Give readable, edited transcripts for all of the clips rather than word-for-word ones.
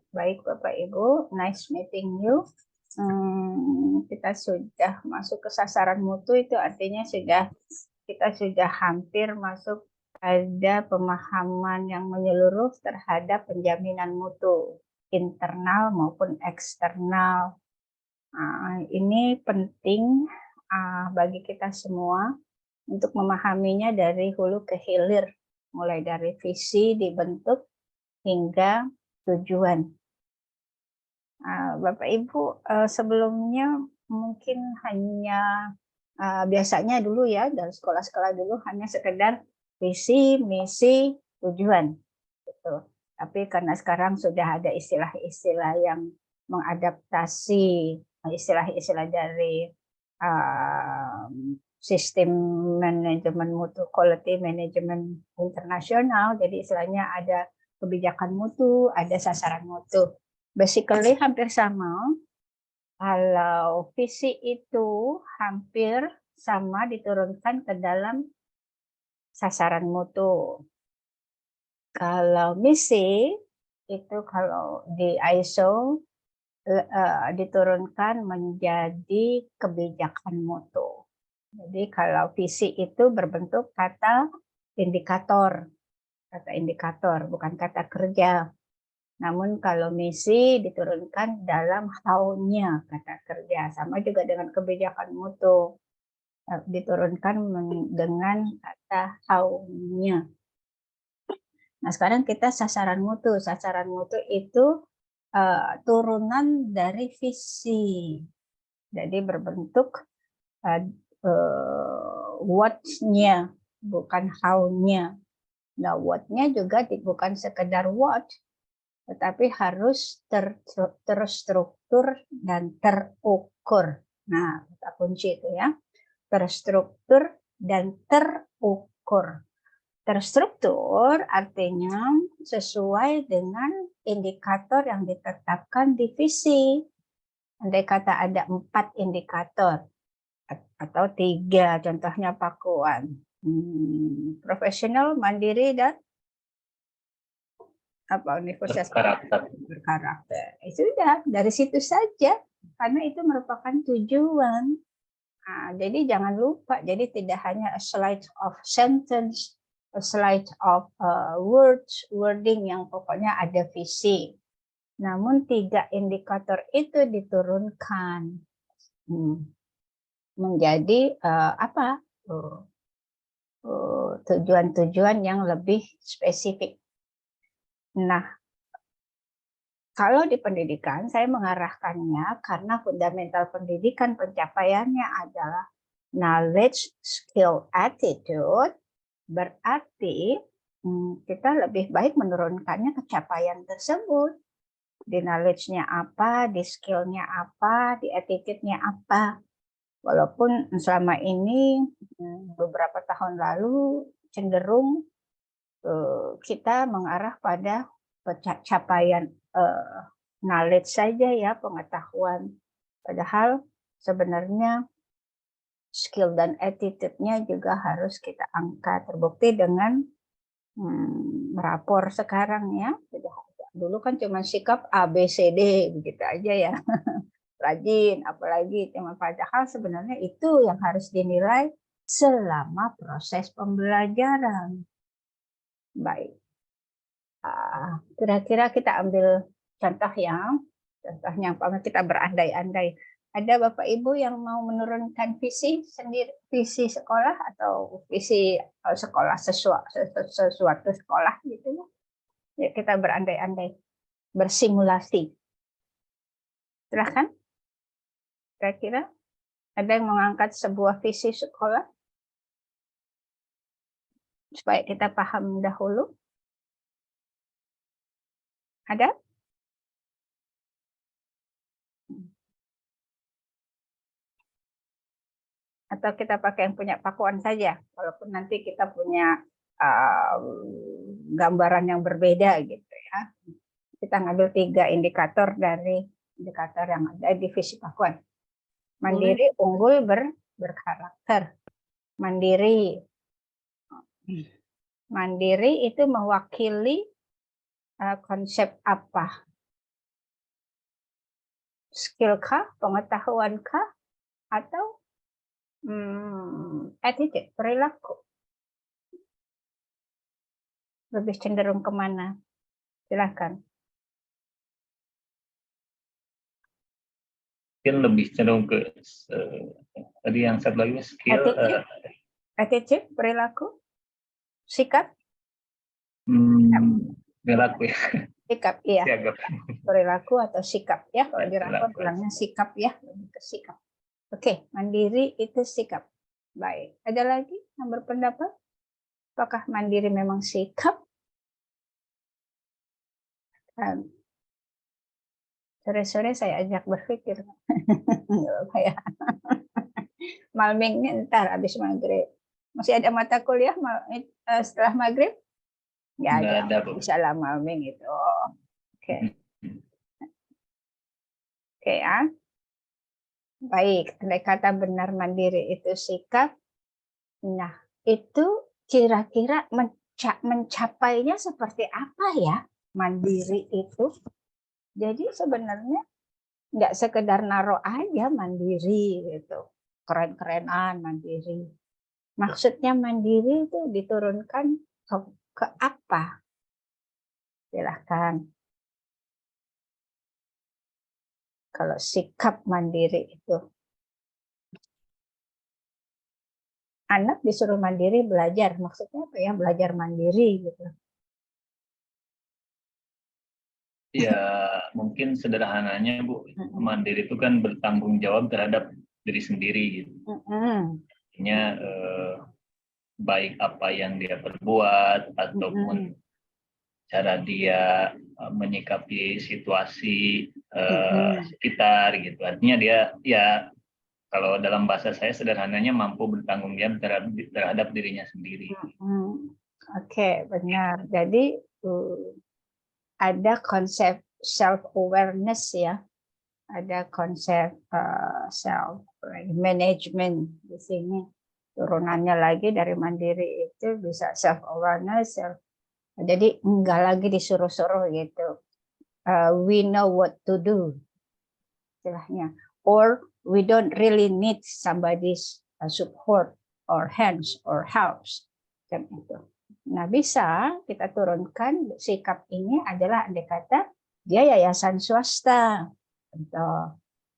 Baik Bapak Ibu, nice meeting you. Kita sudah masuk ke sasaran mutu, itu artinya kita sudah hampir masuk pada pemahaman yang menyeluruh terhadap penjaminan mutu internal maupun eksternal. Ini penting bagi kita semua untuk memahaminya dari hulu ke hilir, mulai dari visi dibentuk hingga tujuan. Bapak Ibu, sebelumnya mungkin hanya biasanya dulu ya, dari sekolah-sekolah dulu hanya sekedar visi, misi, tujuan. Gitu. Tapi karena sekarang sudah ada istilah-istilah yang mengadaptasi istilah-istilah dari sistem manajemen mutu, quality management internasional. Jadi istilahnya ada kebijakan mutu, ada sasaran mutu. Basically hampir sama. Kalau visi itu hampir sama diturunkan ke dalam sasaran mutu. Kalau misi itu kalau di ISO diturunkan menjadi kebijakan mutu. Jadi kalau visi itu berbentuk kata indikator bukan kata kerja. Namun kalau misi diturunkan dalam how-nya kata kerja, sama juga dengan kebijakan mutu diturunkan dengan kata how-nya. Nah, sekarang kita sasaran mutu. Sasaran mutu itu turunan dari visi. Jadi berbentuk what-nya, bukan how-nya. Nah, what-nya juga bukan sekedar what, tetapi harus terstruktur dan terukur. Nah, kata kunci itu ya. Terstruktur dan terukur. Terstruktur artinya sesuai dengan indikator yang ditetapkan di visi. Andai kata ada 4 indikator atau 3, contohnya Pakuan. Profesional, mandiri, dan universitas berkarakter. Sudah, dari situ saja, karena itu merupakan tujuan. Jadi jangan lupa, jadi tidak hanya a slide of sentence, a slide of wording yang pokoknya ada visi. Namun 3 indikator itu diturunkan menjadi tujuan-tujuan yang lebih spesifik. Nah, kalau di pendidikan saya mengarahkannya karena fundamental pendidikan pencapaiannya adalah knowledge, skill, attitude. Berarti kita lebih baik menurunkannya capaian tersebut. Di knowledge-nya apa, di skill-nya apa, di attitude-nya apa. Walaupun selama ini beberapa tahun lalu cenderung kita mengarah pada capaian knowledge saja ya, pengetahuan. Padahal sebenarnya skill dan attitude-nya juga harus kita angkat. Terbukti dengan rapor sekarang ya. Dulu kan cuma sikap A, B, C, D begitu aja ya. Rajin, apalagi cuma padahal sebenarnya itu yang harus dinilai selama proses pembelajaran. Baik. Kira-kira kita ambil contoh yang kita berandai-andai. Ada Bapak Ibu yang mau menurunkan visi sendiri, visi sekolah atau visi sekolah sesuatu sekolah gitu ya. Ya, kita berandai-andai, bersimulasi. Silahkan. Kira-kira ada yang mengangkat sebuah visi sekolah supaya kita paham dahulu? Ada? Atau kita pakai yang punya Pakuan saja, walaupun nanti kita punya gambaran yang berbeda gitu ya. Kita ngambil 3 indikator dari indikator yang ada di visi Pakuan. Mandiri, unggul, berkarakter. Mandiri. Mandiri itu mewakili konsep apa? skill kah, pengetahuan kah, atau attitude, perilaku? Lebih cenderung kemana? Silakan. Mungkin lebih cenderung ke tadi yang satu lagi skill, Attitude, perilaku, sikap. perilaku ya. Sikap, iya. Siagap. Perilaku atau sikap ya. Kalau Ya, di rapor perilaku. bilangnya sikap ya, lebih ke sikap. Oke, mandiri itu sikap. Baik. Ada lagi yang berpendapat? Apakah mandiri memang sikap? Sore-sore saya ajak berpikir. Nggak apa ya. Malmingnya ntar habis maghrib. Masih ada mata kuliah setelah maghrib? Nggak ada. Bisa lah malming itu. Oke. Oke ya. Baik, andai kata benar mandiri itu sikap. Nah, itu kira-kira mencapainya seperti apa ya mandiri itu? Jadi sebenarnya nggak sekedar naruh aja mandiri gitu, keren-kerenan mandiri. Maksudnya mandiri itu diturunkan ke apa? Silahkan. Kalau sikap mandiri itu. Anak disuruh mandiri belajar, maksudnya apa ya? Belajar mandiri gitu. Ya, mungkin sederhananya Bu, mandiri itu kan bertanggung jawab terhadap diri sendiri gitu. Artinya baik apa yang dia perbuat ataupun cara dia menyikapi situasi sekitar gitu. Artinya dia ya kalau dalam bahasa saya sederhananya mampu bertanggung jawab terhadap dirinya sendiri. Oke, benar. Jadi ada konsep self awareness ya, ada konsep self management di sini. Turunannya lagi dari mandiri itu bisa self awareness, jadi enggak lagi disuruh-suruh gitu. We know what to do, istilahnya. Or we don't really need somebody's support or hands or helps. Gitu. Nah, bisa kita turunkan sikap ini adalah andai kata dia yayasan swasta.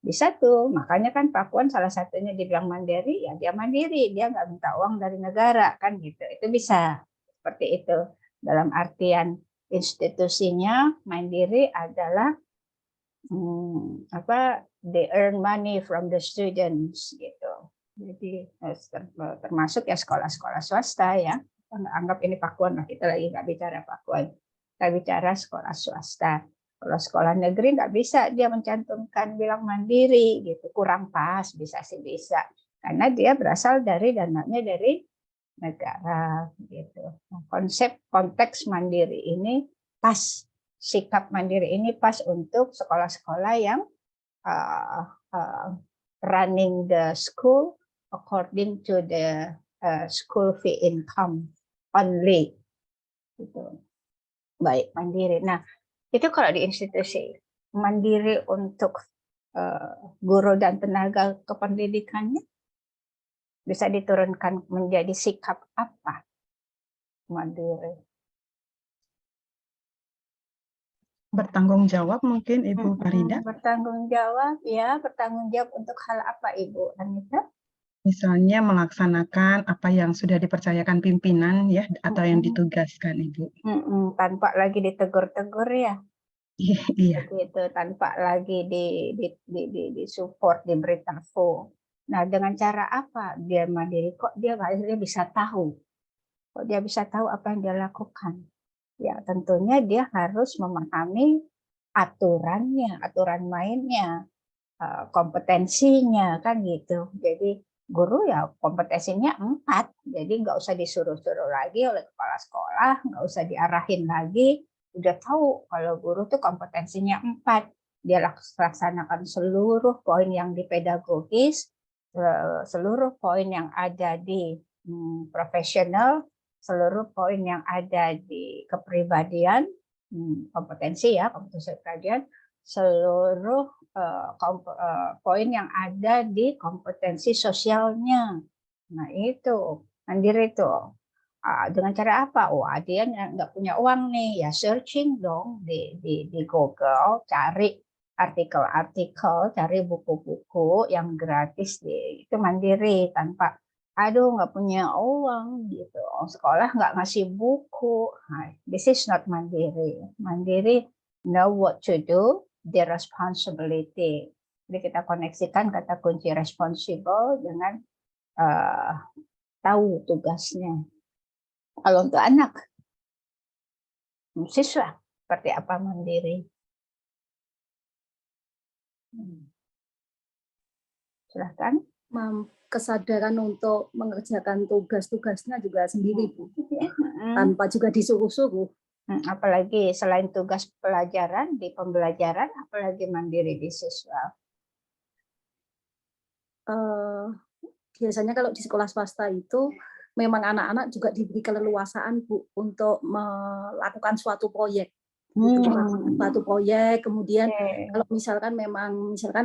Bisa tuh, makanya kan Pakuan salah satunya dibilang mandiri, ya dia mandiri, dia nggak minta uang dari negara, kan gitu. Itu bisa seperti itu. Dalam artian institusinya mandiri adalah they earn money from the students gitu. Jadi termasuk ya sekolah-sekolah swasta ya. Anggap ini Pakuan lah, kita lagi nggak bicara Pakuan, kita bicara sekolah swasta. Kalau sekolah negeri nggak bisa dia mencantumkan bilang mandiri gitu, kurang pas. Bisa sih bisa, karena dia berasal dari dananya dari negara gitu. Nah, konsep konteks mandiri ini pas, sikap mandiri ini pas untuk sekolah-sekolah yang running the school according to the school fee income only gitu. Baik, mandiri. Nah, itu kalau di institusi. Mandiri untuk guru dan tenaga kependidikannya bisa diturunkan menjadi sikap apa? Mandiri. Bertanggung jawab mungkin Ibu Farida. Bertanggung jawab ya, bertanggung jawab untuk hal apa Ibu Anita? Misalnya melaksanakan apa yang sudah dipercayakan pimpinan ya, atau yang ditugaskan Ibu. Tanpa lagi ditegur-tegur ya. Iya. Begitu, tanpa lagi di support, diberitahu. Nah, dengan cara apa dia mandiri? Kok dia akhirnya bisa tahu? Kok dia bisa tahu apa yang dia lakukan? Ya, tentunya dia harus memahami aturannya, aturan mainnya, kompetensinya, kan gitu. Jadi guru ya kompetensinya 4, jadi nggak usah disuruh-suruh lagi oleh kepala sekolah, nggak usah diarahin lagi, udah tahu kalau guru tuh kompetensinya 4. Dia laksanakan seluruh poin yang di pedagogis, seluruh poin yang ada di profesional, seluruh poin yang ada di kepribadian, kompetensi ya, kompetensi kepribadian, seluruh poin yang ada di kompetensi sosialnya. Nah itu mandiri tuh. Dengan cara apa? Wah, dia nggak punya uang nih, ya searching dong di Google, cari artikel-artikel, cari buku-buku yang gratis itu mandiri tanpa, aduh nggak punya uang gitu, sekolah nggak ngasih buku. Nah, this is not mandiri. Mandiri know what to do, the responsibility. Jadi kita koneksikan kata kunci responsible dengan tahu tugasnya. Kalau untuk anak, siswa, seperti apa mandiri? Silahkan. Kesadaran untuk mengerjakan tugas-tugasnya juga sendiri, Bu. Tanpa juga disuruh-suruh. Apalagi selain tugas pelajaran, di pembelajaran, apalagi mandiri di siswa? Biasanya kalau di sekolah swasta itu, memang anak-anak juga diberi keleluasaan, Bu, untuk melakukan suatu proyek. Suatu proyek, kemudian kalau misalkan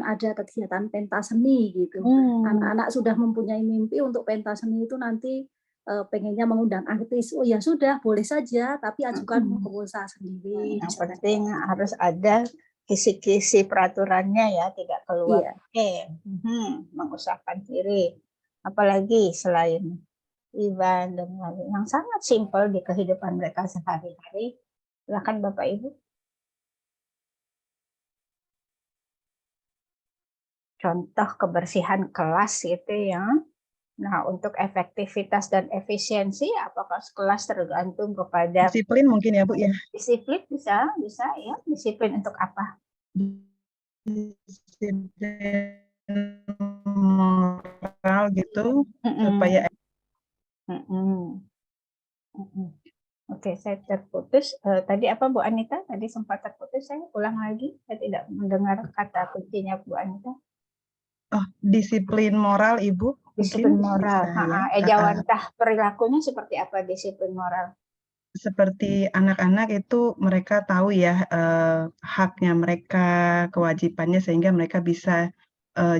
ada kegiatan pentas seni gitu, anak-anak sudah mempunyai mimpi untuk pentas seni itu nanti pengennya mengundang artis, oh ya sudah, boleh saja, tapi ajukan proposal sendiri. Yang penting harus ada kisi-kisi peraturannya ya, tidak keluar. Iya. Mengusahakan diri. Apalagi selain event dan lain yang sangat simpel di kehidupan mereka sehari-hari. Silakan Bapak Ibu. Contoh kebersihan kelas itu ya. Nah, untuk efektivitas dan efisiensi, apakah kelas tergantung kepada disiplin mungkin ya Bu ya? Disiplin bisa ya. Disiplin untuk apa? Disiplin moral gitu supaya Oke, saya terputus. Tadi apa Bu Anita? Tadi sempat terputus. Saya ulang lagi. Saya tidak mendengar kata kuncinya Bu Anita. Oh, disiplin moral Ibu. Disiplin Mungkin moral. bisa, ya. Ejawantah perilakunya seperti apa disiplin moral? Seperti anak-anak itu mereka tahu ya haknya mereka, kewajibannya sehingga mereka bisa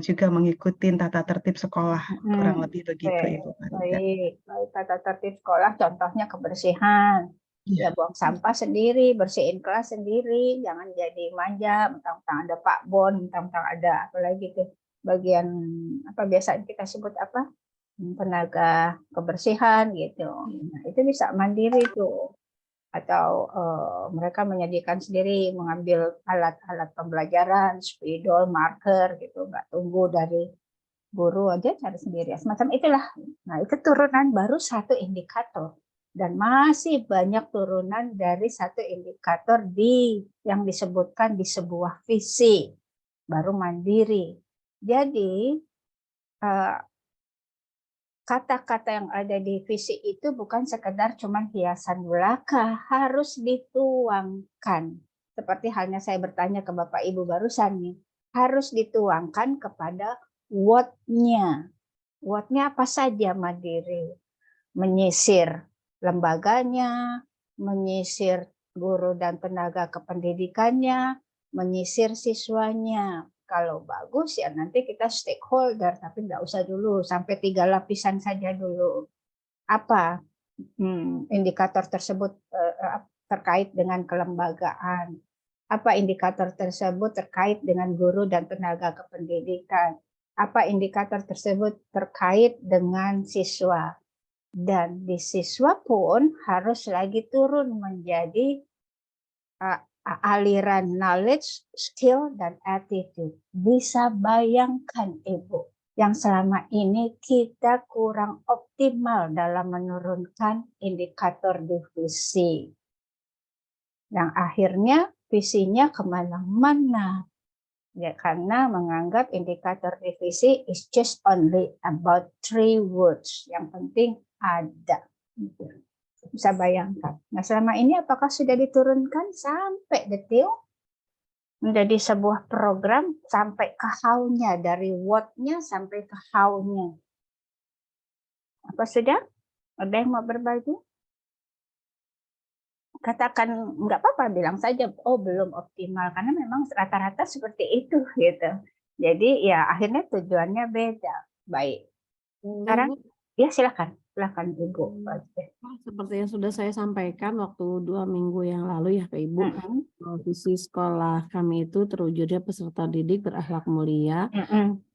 juga mengikuti tata tertib sekolah, kurang lebih begitu Ibu. Baik, tata tertib sekolah contohnya kebersihan. Ya, buang sampah sendiri, bersihin kelas sendiri, jangan jadi manja, mentang-mentang ada Pak Bon, mentang-mentang ada apalagi tuh bagian apa biasa kita sebut apa? Tenaga kebersihan gitu. Nah, itu bisa mandiri tuh. Atau mereka menyajikan sendiri, mengambil alat-alat pembelajaran, spidol, marker gitu, nggak tunggu dari guru aja, cari sendiri. Semacam itulah. Nah, itu turunan baru satu indikator. Dan masih banyak turunan dari satu indikator yang disebutkan di sebuah visi. Baru mandiri. Jadi, kata-kata yang ada di visi itu bukan sekedar cuman hiasan belaka, harus dituangkan. Seperti halnya saya bertanya ke Bapak Ibu barusan nih, harus dituangkan kepada what-nya. What-nya apa saja mandiri? Menyisir lembaganya, menyisir guru dan tenaga kependidikannya, menyisir siswanya. Kalau bagus ya nanti kita stakeholder, tapi nggak usah dulu, sampai 3 lapisan saja dulu. Apa indikator tersebut terkait dengan kelembagaan? Apa indikator tersebut terkait dengan guru dan tenaga kependidikan? Apa indikator tersebut terkait dengan siswa? Dan di siswa pun harus lagi turun menjadi aliran knowledge, skill, dan attitude. Bisa bayangkan Ibu, yang selama ini kita kurang optimal dalam menurunkan indikator divisi. Yang akhirnya visinya kemana-mana. Ya, karena menganggap indikator divisi is just only about 3 words. Yang penting ada. Bisa bayangkan. Nah, selama ini apakah sudah diturunkan sampai detail? Menjadi sebuah program sampai ke how-nya, dari what-nya sampai ke how-nya. Apa sudah? Ada yang mau berbagi? katakan nggak apa-apa, bilang saja, oh belum optimal, karena memang rata-rata seperti itu gitu. Jadi ya akhirnya tujuannya beda. Baik. Sekarang ya silakan Ibu. Seperti yang sudah saya sampaikan waktu 2 minggu yang lalu ya ke Ibu, visi sekolah kami itu terwujudnya peserta didik berakhlak mulia,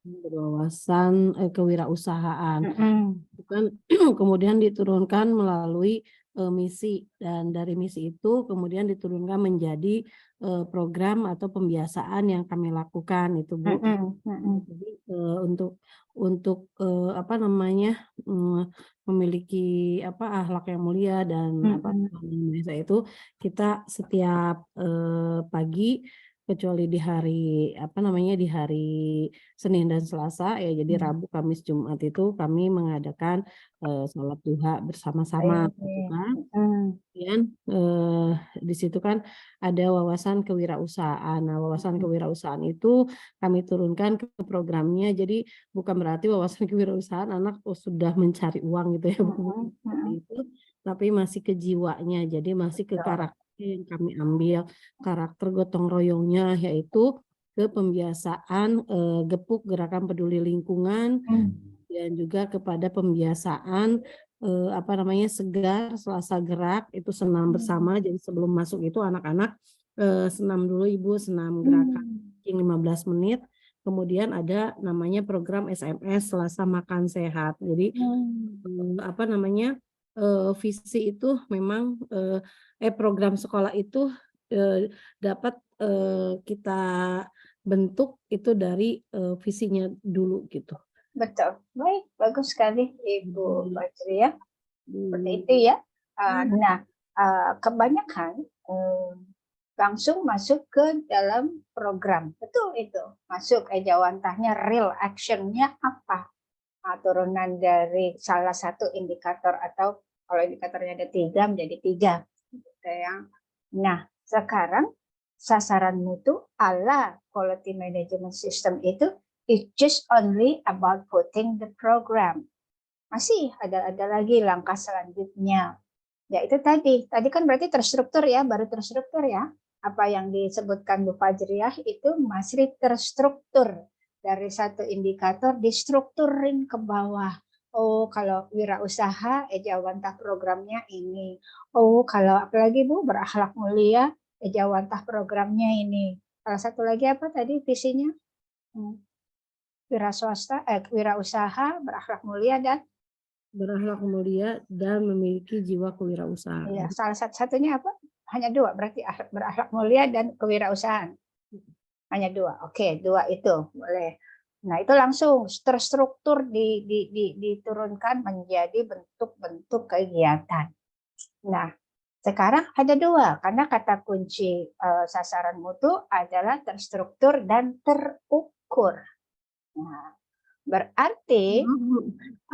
berwawasan kewirausahaan. Bukan kemudian diturunkan melalui misi, dan dari misi itu kemudian diturunkan menjadi program atau pembiasaan yang kami lakukan itu Bu. Jadi untuk apa namanya, memiliki akhlak yang mulia dan itu kita setiap pagi, kecuali di hari di hari Senin dan Selasa ya, jadi Rabu, Kamis, Jumat itu kami mengadakan sholat duha bersama-sama gitu kan. Kemudian di situ kan ada wawasan kewirausahaan. Nah, wawasan kewirausahaan itu kami turunkan ke programnya. Jadi bukan berarti wawasan kewirausahaan anak sudah mencari uang gitu ya, bukan seperti itu, tapi masih ke jiwanya. Jadi masih ke karakter yang kami ambil, karakter gotong royongnya, yaitu ke pembiasaan gepuk gerakan peduli lingkungan, dan juga kepada pembiasaan segar Selasa gerak, itu senam bersama. Jadi sebelum masuk itu anak-anak senam dulu Ibu, senam gerakan 15 menit. Kemudian ada namanya program SMS Selasa makan sehat. Jadi visi itu memang program sekolah itu dapat kita bentuk itu dari visinya dulu gitu. Betul, baik, bagus sekali Ibu Fajri ya. Seperti itu ya. Nah, kebanyakan langsung masuk ke dalam program. Betul itu. Masuk ejawantahnya, real actionnya apa? Turunan dari salah satu indikator, atau kalau indikatornya ada 3 menjadi 3. Gitu ya. Nah, sekarang sasaran mutu ala quality management system itu it's just only about putting the program. Masih ada lagi langkah selanjutnya. Ya itu tadi kan berarti terstruktur ya, baru terstruktur ya. Apa yang disebutkan Bu Fajriah itu masih terstruktur. Dari satu indikator distrukturin ke bawah. Oh, kalau wirausaha ejawantah programnya ini. Oh, kalau apalagi Bu berakhlak mulia, ejawantah programnya ini. Salah satu lagi apa tadi visinya? Wirausaha, berakhlak mulia dan memiliki jiwa kewirausahaan. Iya, salah satunya apa? Hanya 2, berarti berakhlak mulia dan kewirausahaan. Hanya 2. Oke, 2 itu boleh. Nah, itu langsung terstruktur diturunkan menjadi bentuk-bentuk kegiatan. Nah, sekarang ada 2, karena kata kunci sasaran mutu adalah terstruktur dan terukur. Nah, berarti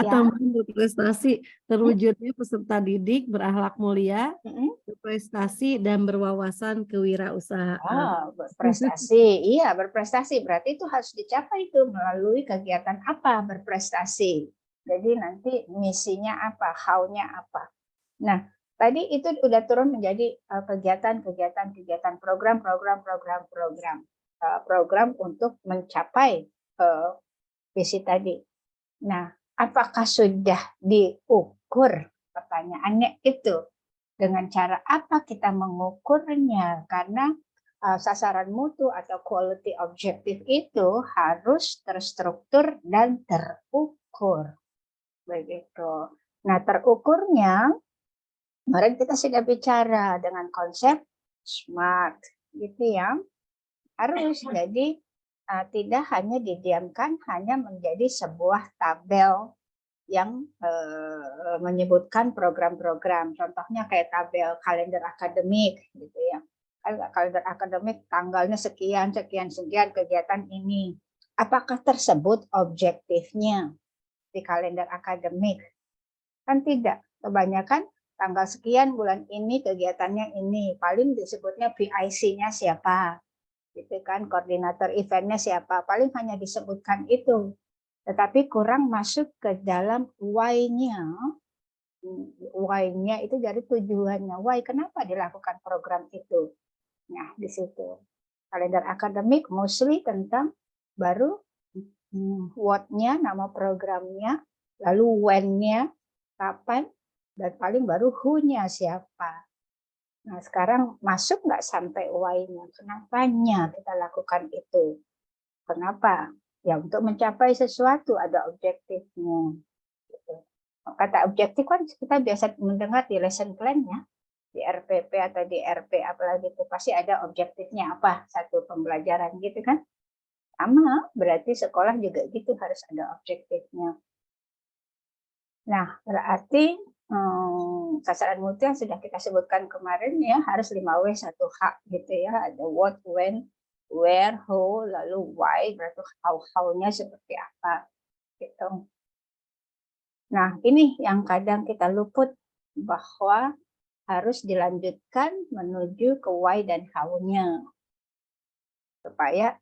atau berprestasi, terwujudnya peserta didik berakhlak mulia, berprestasi dan berwawasan kewirausahaan. Berprestasi, iya berprestasi, berarti itu harus dicapai itu melalui kegiatan apa berprestasi. Jadi nanti misinya apa, how-nya apa. Nah, tadi itu udah turun menjadi kegiatan program untuk mencapai visi tadi. Nah, apakah sudah diukur? Pertanyaannya itu. Dengan cara apa kita mengukurnya? Karena sasaran mutu atau quality objective itu harus terstruktur dan terukur. Begitu. Nah, terukurnya kemarin kita sudah bicara dengan konsep SMART, gitu ya. Harus jadi tidak hanya didiamkan hanya menjadi sebuah tabel yang menyebutkan program-program. Contohnya kayak tabel kalender akademik gitu ya. Kalender akademik tanggalnya sekian kegiatan ini. Apakah tersebut objektifnya di kalender akademik? Kan tidak. Kebanyakan tanggal sekian bulan ini kegiatannya ini. Paling disebutnya PIC-nya siapa? Gitu kan, koordinator eventnya siapa, paling hanya disebutkan itu, tetapi kurang masuk ke dalam why-nya, why-nya itu dari tujuannya. Why, kenapa dilakukan program itu? Nah, di situ. Kalender akademik mostly tentang baru what-nya, nama programnya, lalu when-nya, kapan, dan paling baru who-nya, siapa. Nah, sekarang masuk nggak sampai why-nya? Kenapanya kita lakukan itu? Kenapa? Ya, untuk mencapai sesuatu ada objektifnya. Gitu. Kata objektif kan kita biasa mendengar di lesson plan-nya, di RPP atau di RP apalagi itu pasti ada objektifnya apa, satu pembelajaran gitu kan. Sama, berarti sekolah juga gitu harus ada objektifnya. Nah, berarti sasaran mutu yang sudah kita sebutkan kemarin ya harus 5W 1H gitu ya. Ada what, when, where, who, lalu why, berarti how-nya seperti apa gitu. Nah, ini yang kadang kita luput bahwa harus dilanjutkan menuju ke why dan how-nya supaya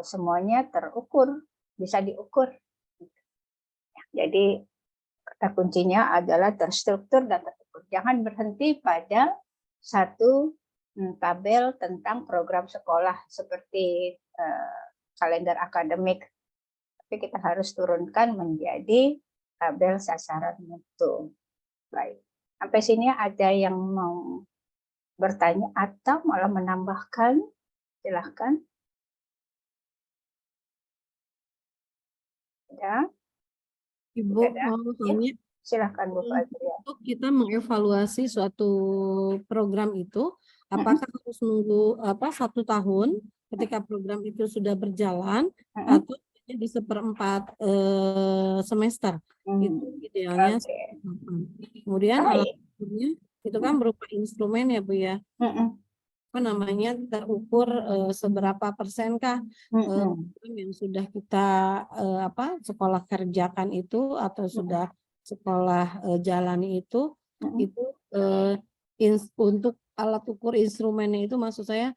semuanya terukur, bisa diukur. Jadi kata kuncinya adalah terstruktur dan terukur. Jangan berhenti pada satu tabel tentang program sekolah seperti kalender akademik, tapi kita harus turunkan menjadi tabel sasaran mutu. Baik, sampai sini ada yang mau bertanya atau malah menambahkan? Silahkan. Ya. Ibu mau tanya, silahkan Bu Fadria. untuk kita mengevaluasi suatu program itu, apakah harus nunggu 1 tahun ketika program itu sudah berjalan atau di seperempat semester? Itu idealnya. Okay. Kemudian alatnya itu kan berupa instrumen ya Bu ya. Apa namanya, terukur seberapa persenkah yang sudah kita sekolah kerjakan itu atau sudah sekolah jalani itu untuk alat ukur instrumennya itu maksud saya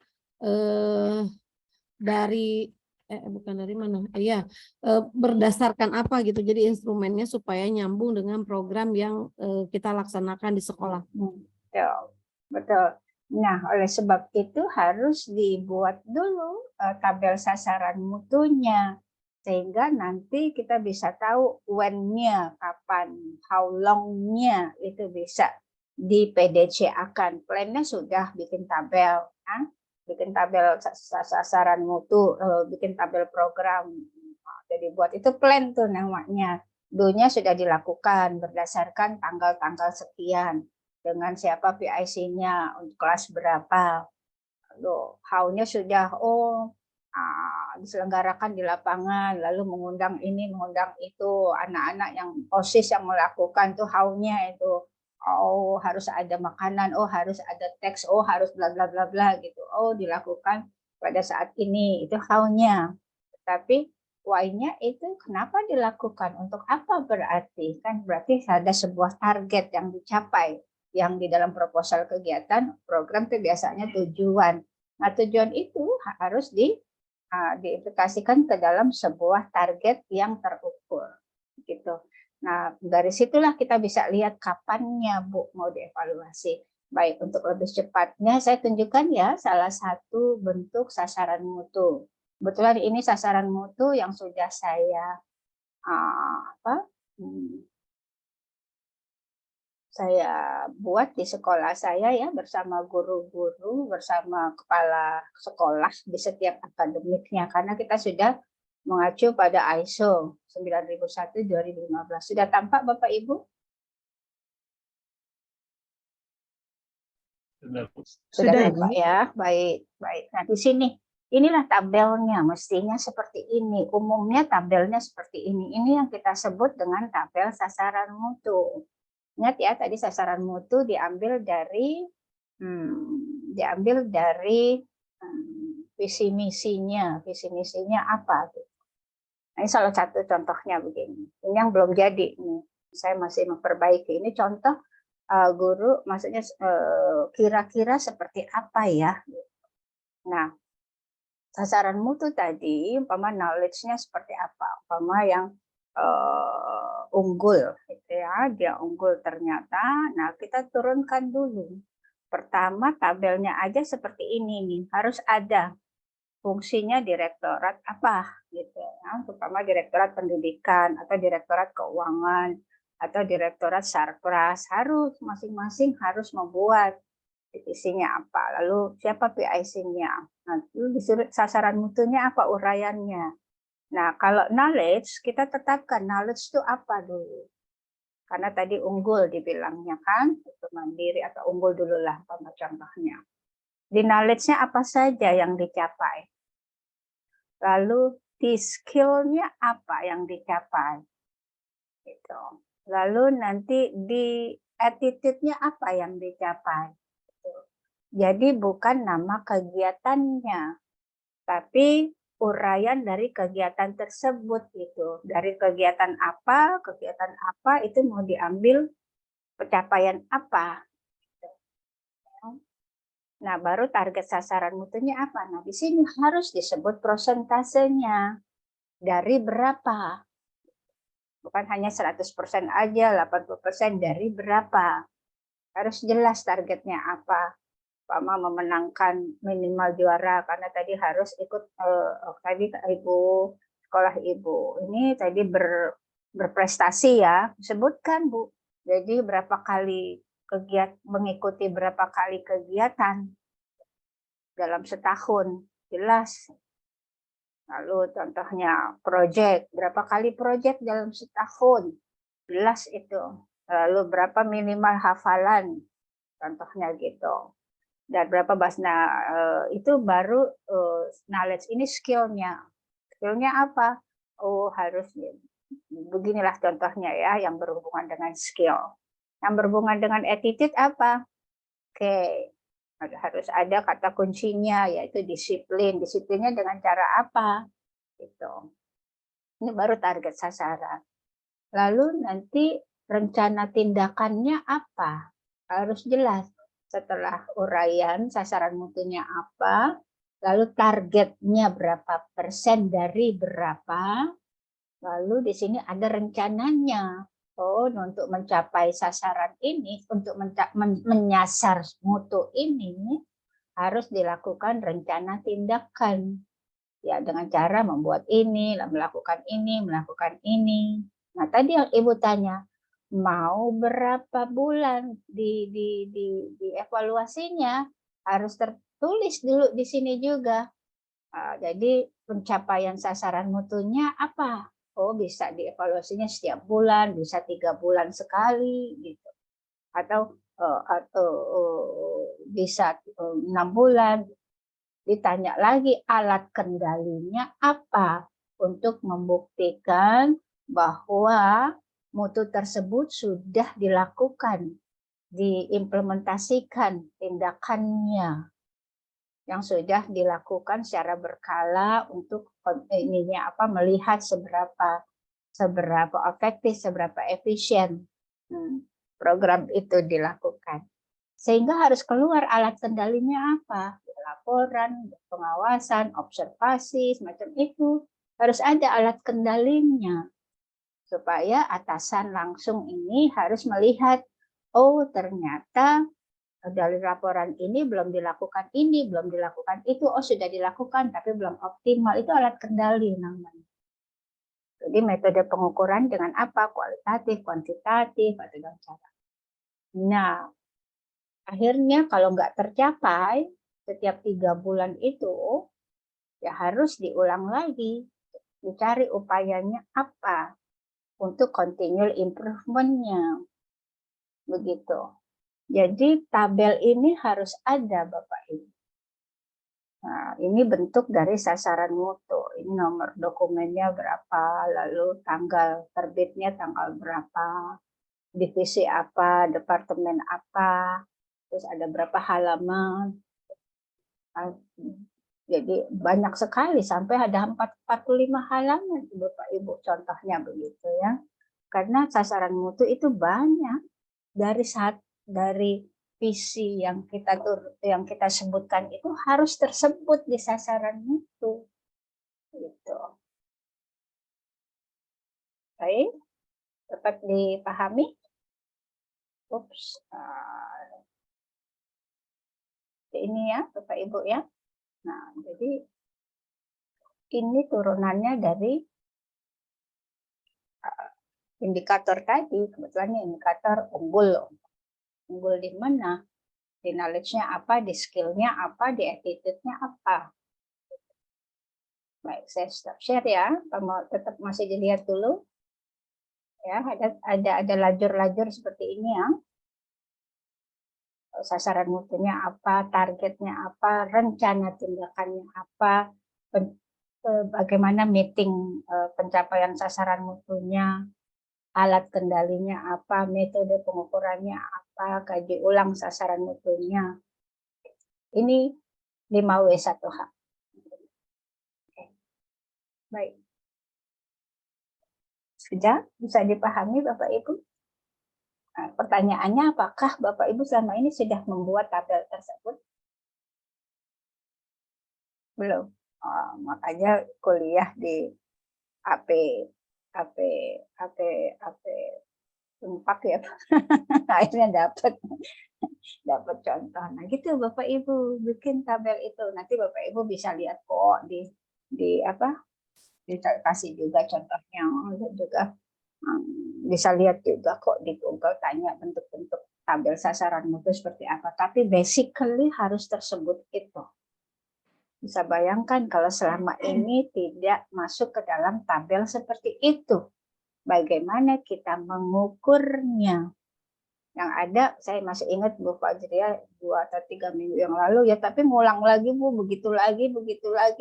dari bukan dari mana ya berdasarkan apa gitu, jadi instrumennya supaya nyambung dengan program yang kita laksanakan di sekolah. Betul. Nah, oleh sebab itu harus dibuat dulu tabel sasaran mutunya sehingga nanti kita bisa tahu when-nya kapan, how long-nya itu bisa di PDC akan. Plan-nya sudah bikin tabel, kan? Bikin tabel sasaran mutu, bikin tabel program. Jadi buat itu plan tuh namanya. Do-nya sudah dilakukan berdasarkan tanggal-tanggal sekian. Dengan siapa PIC-nya, untuk kelas berapa. Lalu how-nya sudah, diselenggarakan di lapangan, lalu mengundang ini, mengundang itu, anak-anak yang OSIS yang melakukan tuh how-nya itu. Oh, harus ada makanan, oh harus ada teks, oh harus bla bla bla bla gitu. Oh, dilakukan pada saat ini, itu how-nya. Tapi why-nya itu kenapa dilakukan, untuk apa berarti? Kan berarti ada sebuah target yang dicapai. Yang di dalam proposal kegiatan program itu biasanya tujuan. Nah, tujuan itu harus diimplikasikan ke dalam sebuah target yang terukur. Gitu. Nah, dari situlah kita bisa lihat kapannya Bu mau dievaluasi. Baik, untuk lebih cepatnya saya tunjukkan ya salah satu bentuk sasaran mutu. Kebetulan ini sasaran mutu yang sudah saya saya buat di sekolah saya ya, bersama guru-guru, bersama kepala sekolah di setiap akademiknya, karena kita sudah mengacu pada ISO 9001/2015. Sudah tampak Bapak Ibu? Sudah tampak ya, baik. Nah, di sini inilah tabelnya, mestinya seperti ini. Umumnya tabelnya seperti ini. Ini yang kita sebut dengan tabel sasaran mutu. Ingat ya, tadi sasaran mutu diambil dari visi misinya. Visi misinya apa? Nah, ini salah satu contohnya begini. Ini yang belum jadi. Nih, saya masih memperbaiki. Ini contoh guru, maksudnya kira-kira seperti apa ya? Nah, sasaran mutu tadi, umpama knowledge-nya seperti apa? Umpama yang unggul, gitu ya, dia unggul ternyata. Nah, kita turunkan dulu. Pertama tabelnya aja seperti ini nih, harus ada fungsinya direktorat apa, gitu ya, terutama direktorat pendidikan atau direktorat keuangan atau direktorat sarpras, harus masing-masing harus membuat divisinya apa, lalu siapa PIC-nya, nanti disuruh sasaran mutunya apa, uraiannya. Nah, kalau knowledge, kita tetapkan knowledge itu apa dulu. Karena tadi unggul dibilangnya kan, itu mandiri atau unggul dulu lah contohnya. Di knowledge-nya apa saja yang dicapai. Lalu di skill-nya apa yang dicapai. Gitu. Lalu nanti di attitude-nya apa yang dicapai. Gitu. Jadi bukan nama kegiatannya, tapi uraian dari kegiatan tersebut gitu. Dari kegiatan apa itu mau diambil pencapaian apa. Gitu. Nah, baru target sasaran mutunya apa. Nah, di sini harus disebut prosentasenya. Dari berapa. Bukan hanya 100% aja, 80% dari berapa. Harus jelas targetnya apa. Sama memenangkan minimal juara karena tadi harus ikut tadi ibu sekolah ibu ini tadi berprestasi ya, sebutkan Bu. Jadi berapa kali mengikuti berapa kali kegiatan dalam setahun, jelas. Lalu contohnya project, berapa kali project dalam setahun, jelas itu. Lalu berapa minimal hafalan, contohnya gitu. Dan berapa bahasa itu baru knowledge, ini skillnya. Skillnya apa? Oh, harus beginilah contohnya ya yang berhubungan dengan skill. Yang berhubungan dengan attitude apa? Oke, harus ada kata kuncinya yaitu disiplin. Disiplinnya dengan cara apa? Gitu. Ini baru target sasaran. Lalu nanti rencana tindakannya apa? Harus jelas. Setelah uraian sasaran mutunya apa, lalu targetnya berapa persen dari berapa, lalu di sini ada rencananya. Oh, untuk mencapai sasaran ini, untuk menyasar mutu ini, harus dilakukan rencana tindakan. Ya, dengan cara membuat ini, melakukan ini, melakukan ini. Nah, tadi yang Ibu tanya, mau berapa bulan di evaluasinya harus tertulis dulu di sini juga. Jadi pencapaian sasaran mutunya apa? Oh, bisa dievaluasinya setiap bulan, bisa 3 bulan sekali gitu. Atau bisa 6 bulan. Ditanya lagi alat kendalinya apa untuk membuktikan bahwa mutu tersebut sudah dilakukan, diimplementasikan tindakannya yang sudah dilakukan secara berkala untuk ininya apa, melihat seberapa efektif, seberapa efisien program itu dilakukan. Sehingga harus keluar alat kendalinya apa? Laporan, pengawasan, observasi, semacam itu. Harus ada alat kendalinya. Supaya atasan langsung ini harus melihat, oh ternyata dari laporan ini belum dilakukan ini, belum dilakukan itu, oh sudah dilakukan tapi belum optimal. Itu alat kendali namanya. Jadi metode pengukuran dengan apa? Kualitatif, kuantitatif, atau dengan cara. Nah, akhirnya kalau nggak tercapai, setiap 3 bulan itu, ya harus diulang lagi. Dicari upayanya apa untuk continual improvement-nya. Begitu. Jadi tabel ini harus ada Bapak Ibu. Nah, ini bentuk dari sasaran mutu. Ini nomor dokumennya berapa, lalu tanggal terbitnya tanggal berapa, divisi apa, departemen apa, terus ada berapa halaman. Jadi banyak sekali sampai ada 45 halaman Bapak Ibu, contohnya begitu ya. Karena sasaran mutu itu banyak dari visi yang kita sebutkan itu harus tersebut di sasaran mutu. Gitu. Baik, dapat dipahami? Ups, ini ya Bapak Ibu ya. Nah, jadi ini turunannya dari indikator tadi, kebetulan ini indikator unggul. Unggul di mana? Di knowledge-nya apa, di skill-nya apa, di attitude-nya apa. Baik, saya stop share ya. Kamu tetap masih dilihat dulu. Ya, ada lajur-lajur seperti ini ya. Sasaran mutunya apa, targetnya apa, rencana tindakannya apa, bagaimana meeting pencapaian sasaran mutunya, alat kendalinya apa, metode pengukurannya apa, kaji ulang sasaran mutunya. Ini 5W1H. Oke. Baik. Sudah bisa dipahami Bapak Ibu? Nah, pertanyaannya, apakah Bapak Ibu selama ini sudah membuat tabel tersebut? Belum. Makanya kuliah di AP Unpak ya. Akhirnya dapat contoh. Nah, gitu Bapak Ibu bikin tabel itu. Nanti Bapak Ibu bisa lihat kok di apa? Dikasih juga contohnya, juga bisa lihat juga kok di Google, tanya bentuk-bentuk tabel sasaran mutu seperti apa. Tapi basically harus tersebut itu. Bisa bayangkan kalau selama ini tidak masuk ke dalam tabel seperti itu. Bagaimana kita mengukurnya? Yang ada, saya masih ingat Bu Fajria 2 atau 3 minggu yang lalu ya, tapi ngulang lagi Bu, begitu lagi,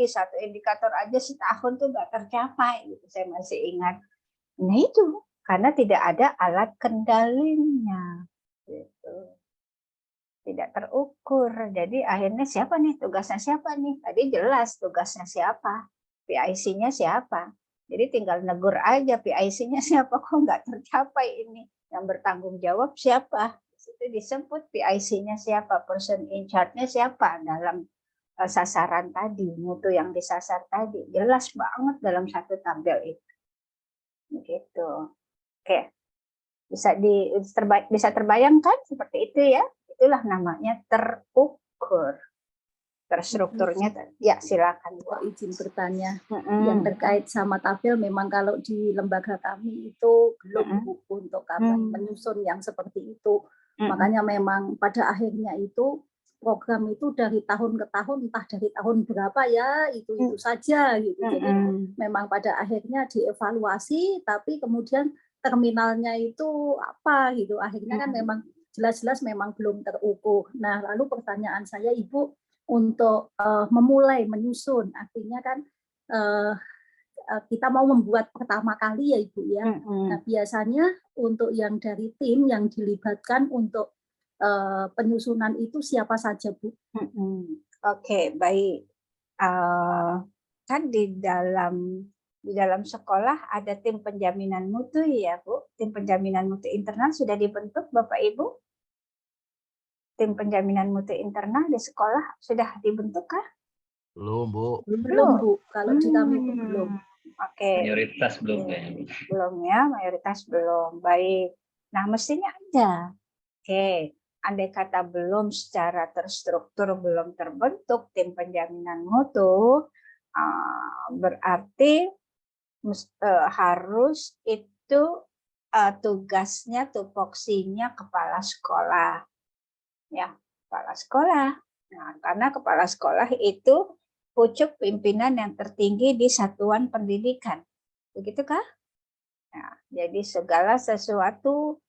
satu indikator aja setahun tuh nggak tercapai gitu. Saya masih ingat. Nah itu karena tidak ada alat kendalinya, gitu. Tidak terukur. Jadi akhirnya siapa nih tugasnya siapa nih? Tadi jelas tugasnya siapa, PIC-nya siapa. Jadi tinggal negur aja PIC-nya siapa, kok nggak tercapai ini. Yang bertanggung jawab siapa? Itu disebut PIC-nya siapa, person in charge-nya siapa dalam sasaran tadi, mutu yang disasar tadi. Jelas banget dalam satu tabel itu. Begitu. Oke. Bisa terbayangkan seperti itu ya. Itulah namanya terukur. Terstrukturnya, ya silakan Bu. Izin bertanya, yang terkait sama tabel memang kalau di lembaga kami itu belum untuk kami menyusun yang seperti itu. Makanya memang pada akhirnya itu program itu dari tahun ke tahun, entah dari tahun berapa ya, itu saja gitu. Jadi memang pada akhirnya dievaluasi, tapi kemudian terminalnya itu apa gitu. Akhirnya kan memang jelas-jelas memang belum terukur. Nah, lalu pertanyaan saya, Ibu, untuk memulai menyusun, artinya kan kita mau membuat pertama kali ya Ibu ya. Nah, biasanya untuk yang dari tim yang dilibatkan untuk penyusunan itu siapa saja Bu? Oke, baik. Kan di dalam sekolah ada tim penjaminan mutu ya Bu. Tim penjaminan mutu internal sudah dibentuk Bapak Ibu? Tim penjaminan mutu internal di sekolah sudah dibentuk kah? Belum, Bu. Belum, Bu. Kalau di kami pun belum. Oke. Mayoritas belum ya. Belum ya, mayoritas belum. Baik. Nah, mestinya ada. Oke. Andai kata belum secara terstruktur, belum terbentuk tim penjaminan mutu, berarti harus itu tugasnya, tupoksinya kepala sekolah. Ya, kepala sekolah. Nah, karena kepala sekolah itu pucuk pimpinan yang tertinggi di satuan pendidikan. Begitukah? Nah, jadi segala sesuatu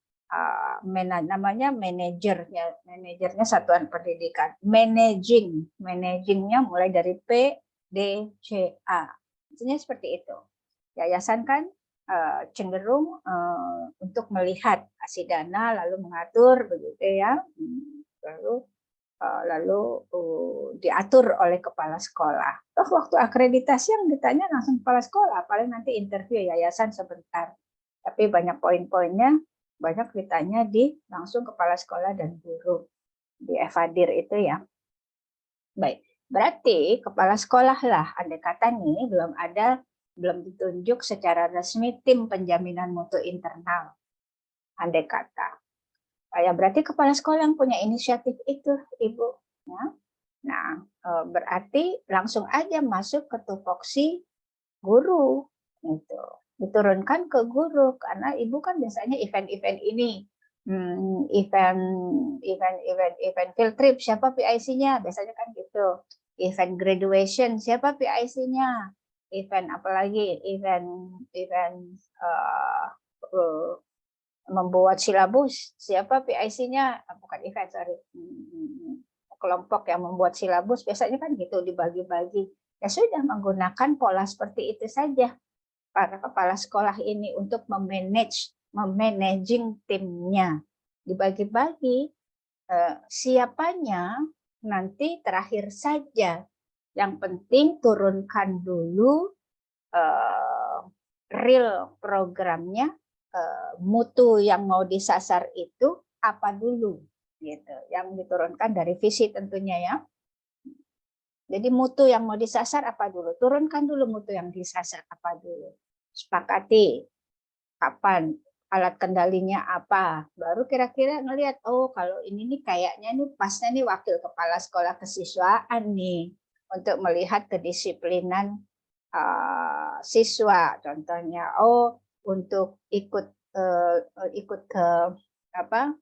namanya manajernya satuan pendidikan. Managingnya mulai dari P, D, C, A. Maksudnya seperti itu. Yayasan kan cenderung untuk melihat kasih dana lalu mengatur begitu ya. Lalu diatur oleh kepala sekolah. Toh waktu akreditasi yang ditanya langsung kepala sekolah, paling nanti interview yayasan sebentar. Tapi banyak poin-poinnya, banyak ditanya langsung kepala sekolah dan guru di evadir itu ya. Baik, berarti kepala sekolah lah, andai kata nih belum ada belum ditunjuk secara resmi tim penjaminan mutu internal. Andai kata. Ya berarti kepala sekolah yang punya inisiatif itu, Ibu. Ya. Nah, berarti langsung aja masuk ke tupoksi guru. Gitu. Diturunkan ke guru, karena Ibu kan biasanya event-event ini. Event field trip, siapa PIC-nya? Biasanya kan gitu. Event graduation, siapa PIC-nya? Event apalagi? Event membuat silabus, siapa PIC-nya? Bukan event, sorry. Kelompok yang membuat silabus, biasanya kan gitu, dibagi-bagi. Ya sudah, menggunakan pola seperti itu saja para kepala sekolah ini untuk memanaging timnya. Dibagi-bagi, siapanya nanti terakhir saja. Yang penting turunkan dulu real programnya, mutu yang mau disasar itu apa dulu, gitu. Yang diturunkan dari visi tentunya ya. Jadi mutu yang mau disasar apa dulu? Turunkan dulu mutu yang disasar apa dulu. Sepakati kapan, alat kendalinya apa. Baru kira-kira ngelihat, oh kalau ini nih kayaknya nih pasnya nih wakil kepala sekolah kesiswaan nih untuk melihat kedisiplinan siswa. Contohnya, oh untuk ikut ke apa?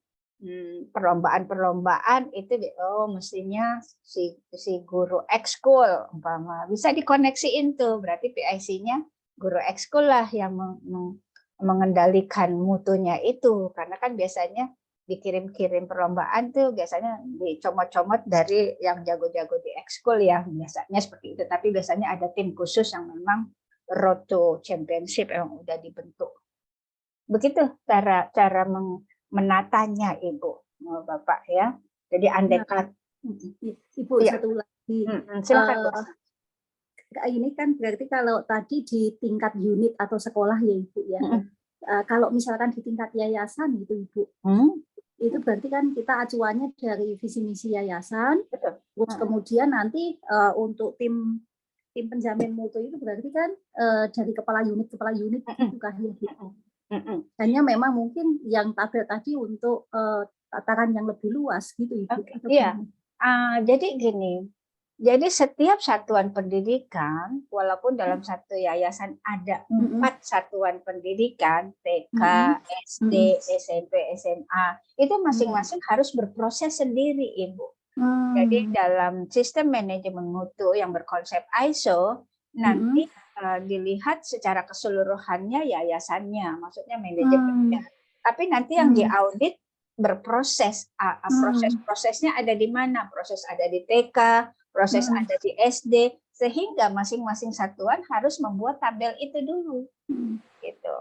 Perlombaan itu, oh mestinya si guru ekskul umpama bisa dikoneksiin tuh, berarti PIC-nya guru ekskul lah yang mengendalikan mutunya itu, karena kan biasanya dikirim-kirim perlombaan tuh biasanya dicomot-comot dari yang jago-jago di ekskul ya, biasanya seperti itu. Tapi biasanya ada tim khusus yang memang road to championship yang udah dibentuk. Begitu cara menatanya Ibu, Bapak ya. Jadi andekat. Ibu ya. Satu lagi. Silakan. Ini kan berarti kalau tadi di tingkat unit atau sekolah ya Ibu ya. Kalau misalkan di tingkat yayasan gitu Ibu. Itu berarti kan kita acuannya dari visi misi yayasan. Terus kemudian nanti untuk tim penjamin mutu itu berarti kan dari kepala unit itu kan ya. Hanya memang mungkin yang tabel tadi untuk tataran yang lebih luas gitu Ibu. Iya. Jadi gini. Jadi setiap satuan pendidikan, walaupun dalam satu yayasan ada 4 satuan pendidikan, TK, SD, SMP, SMA, itu masing-masing harus berproses sendiri, Ibu. Jadi dalam sistem manajemen mutu yang berkonsep ISO, nanti dilihat secara keseluruhannya yayasannya, maksudnya manajemennya. Tapi nanti yang diaudit berproses, prosesnya ada di mana? Proses ada di TK, proses ada di SD, sehingga masing-masing satuan harus membuat tabel itu dulu. Gitu.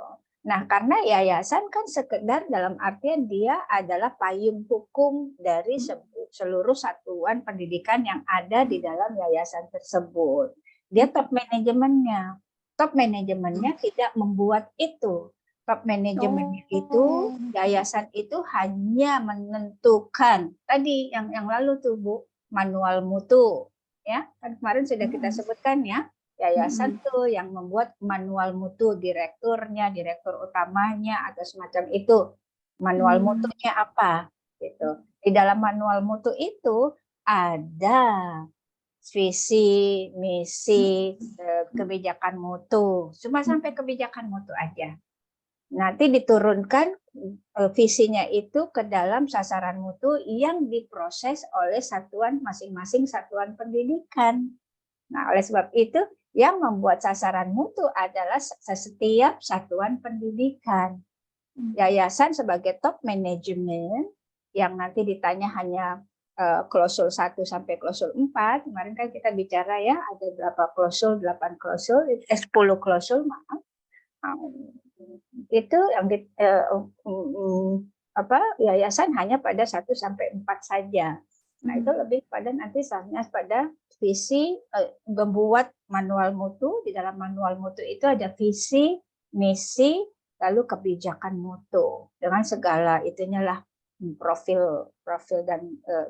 Nah, karena yayasan kan sekedar dalam artian dia adalah payung hukum dari seluruh satuan pendidikan yang ada di dalam yayasan tersebut. Dia top manajemennya. Top manajemennya tidak membuat itu. Top manajemennya itu, yayasan itu hanya menentukan. Tadi yang lalu tuh Bu, manual mutu. Ya, kan kemarin sudah kita sebutkan ya. Yayasan tuh yang membuat manual mutu, direkturnya, direktur utamanya, atau semacam itu. Manual mutunya apa? Gitu. Di dalam manual mutu itu ada visi, misi, kebijakan mutu. Cuma sampai kebijakan mutu aja. Nanti diturunkan visinya itu ke dalam sasaran mutu yang diproses oleh satuan masing-masing satuan pendidikan. Nah, oleh sebab itu yang membuat sasaran mutu adalah setiap satuan pendidikan. Yayasan sebagai top manajemen yang nanti ditanya hanya klausul 1 sampai klausul 4. Kemarin kan kita bicara ya, ada berapa klausul, 8 klausul, 10 klausul, maaf. Itu yang yayasan hanya pada 1 sampai 4 saja. Nah, itu lebih pada nanti hanya pada visi, membuat manual mutu. Di dalam manual mutu itu ada visi, misi, lalu kebijakan mutu dengan segala itunya lah, profil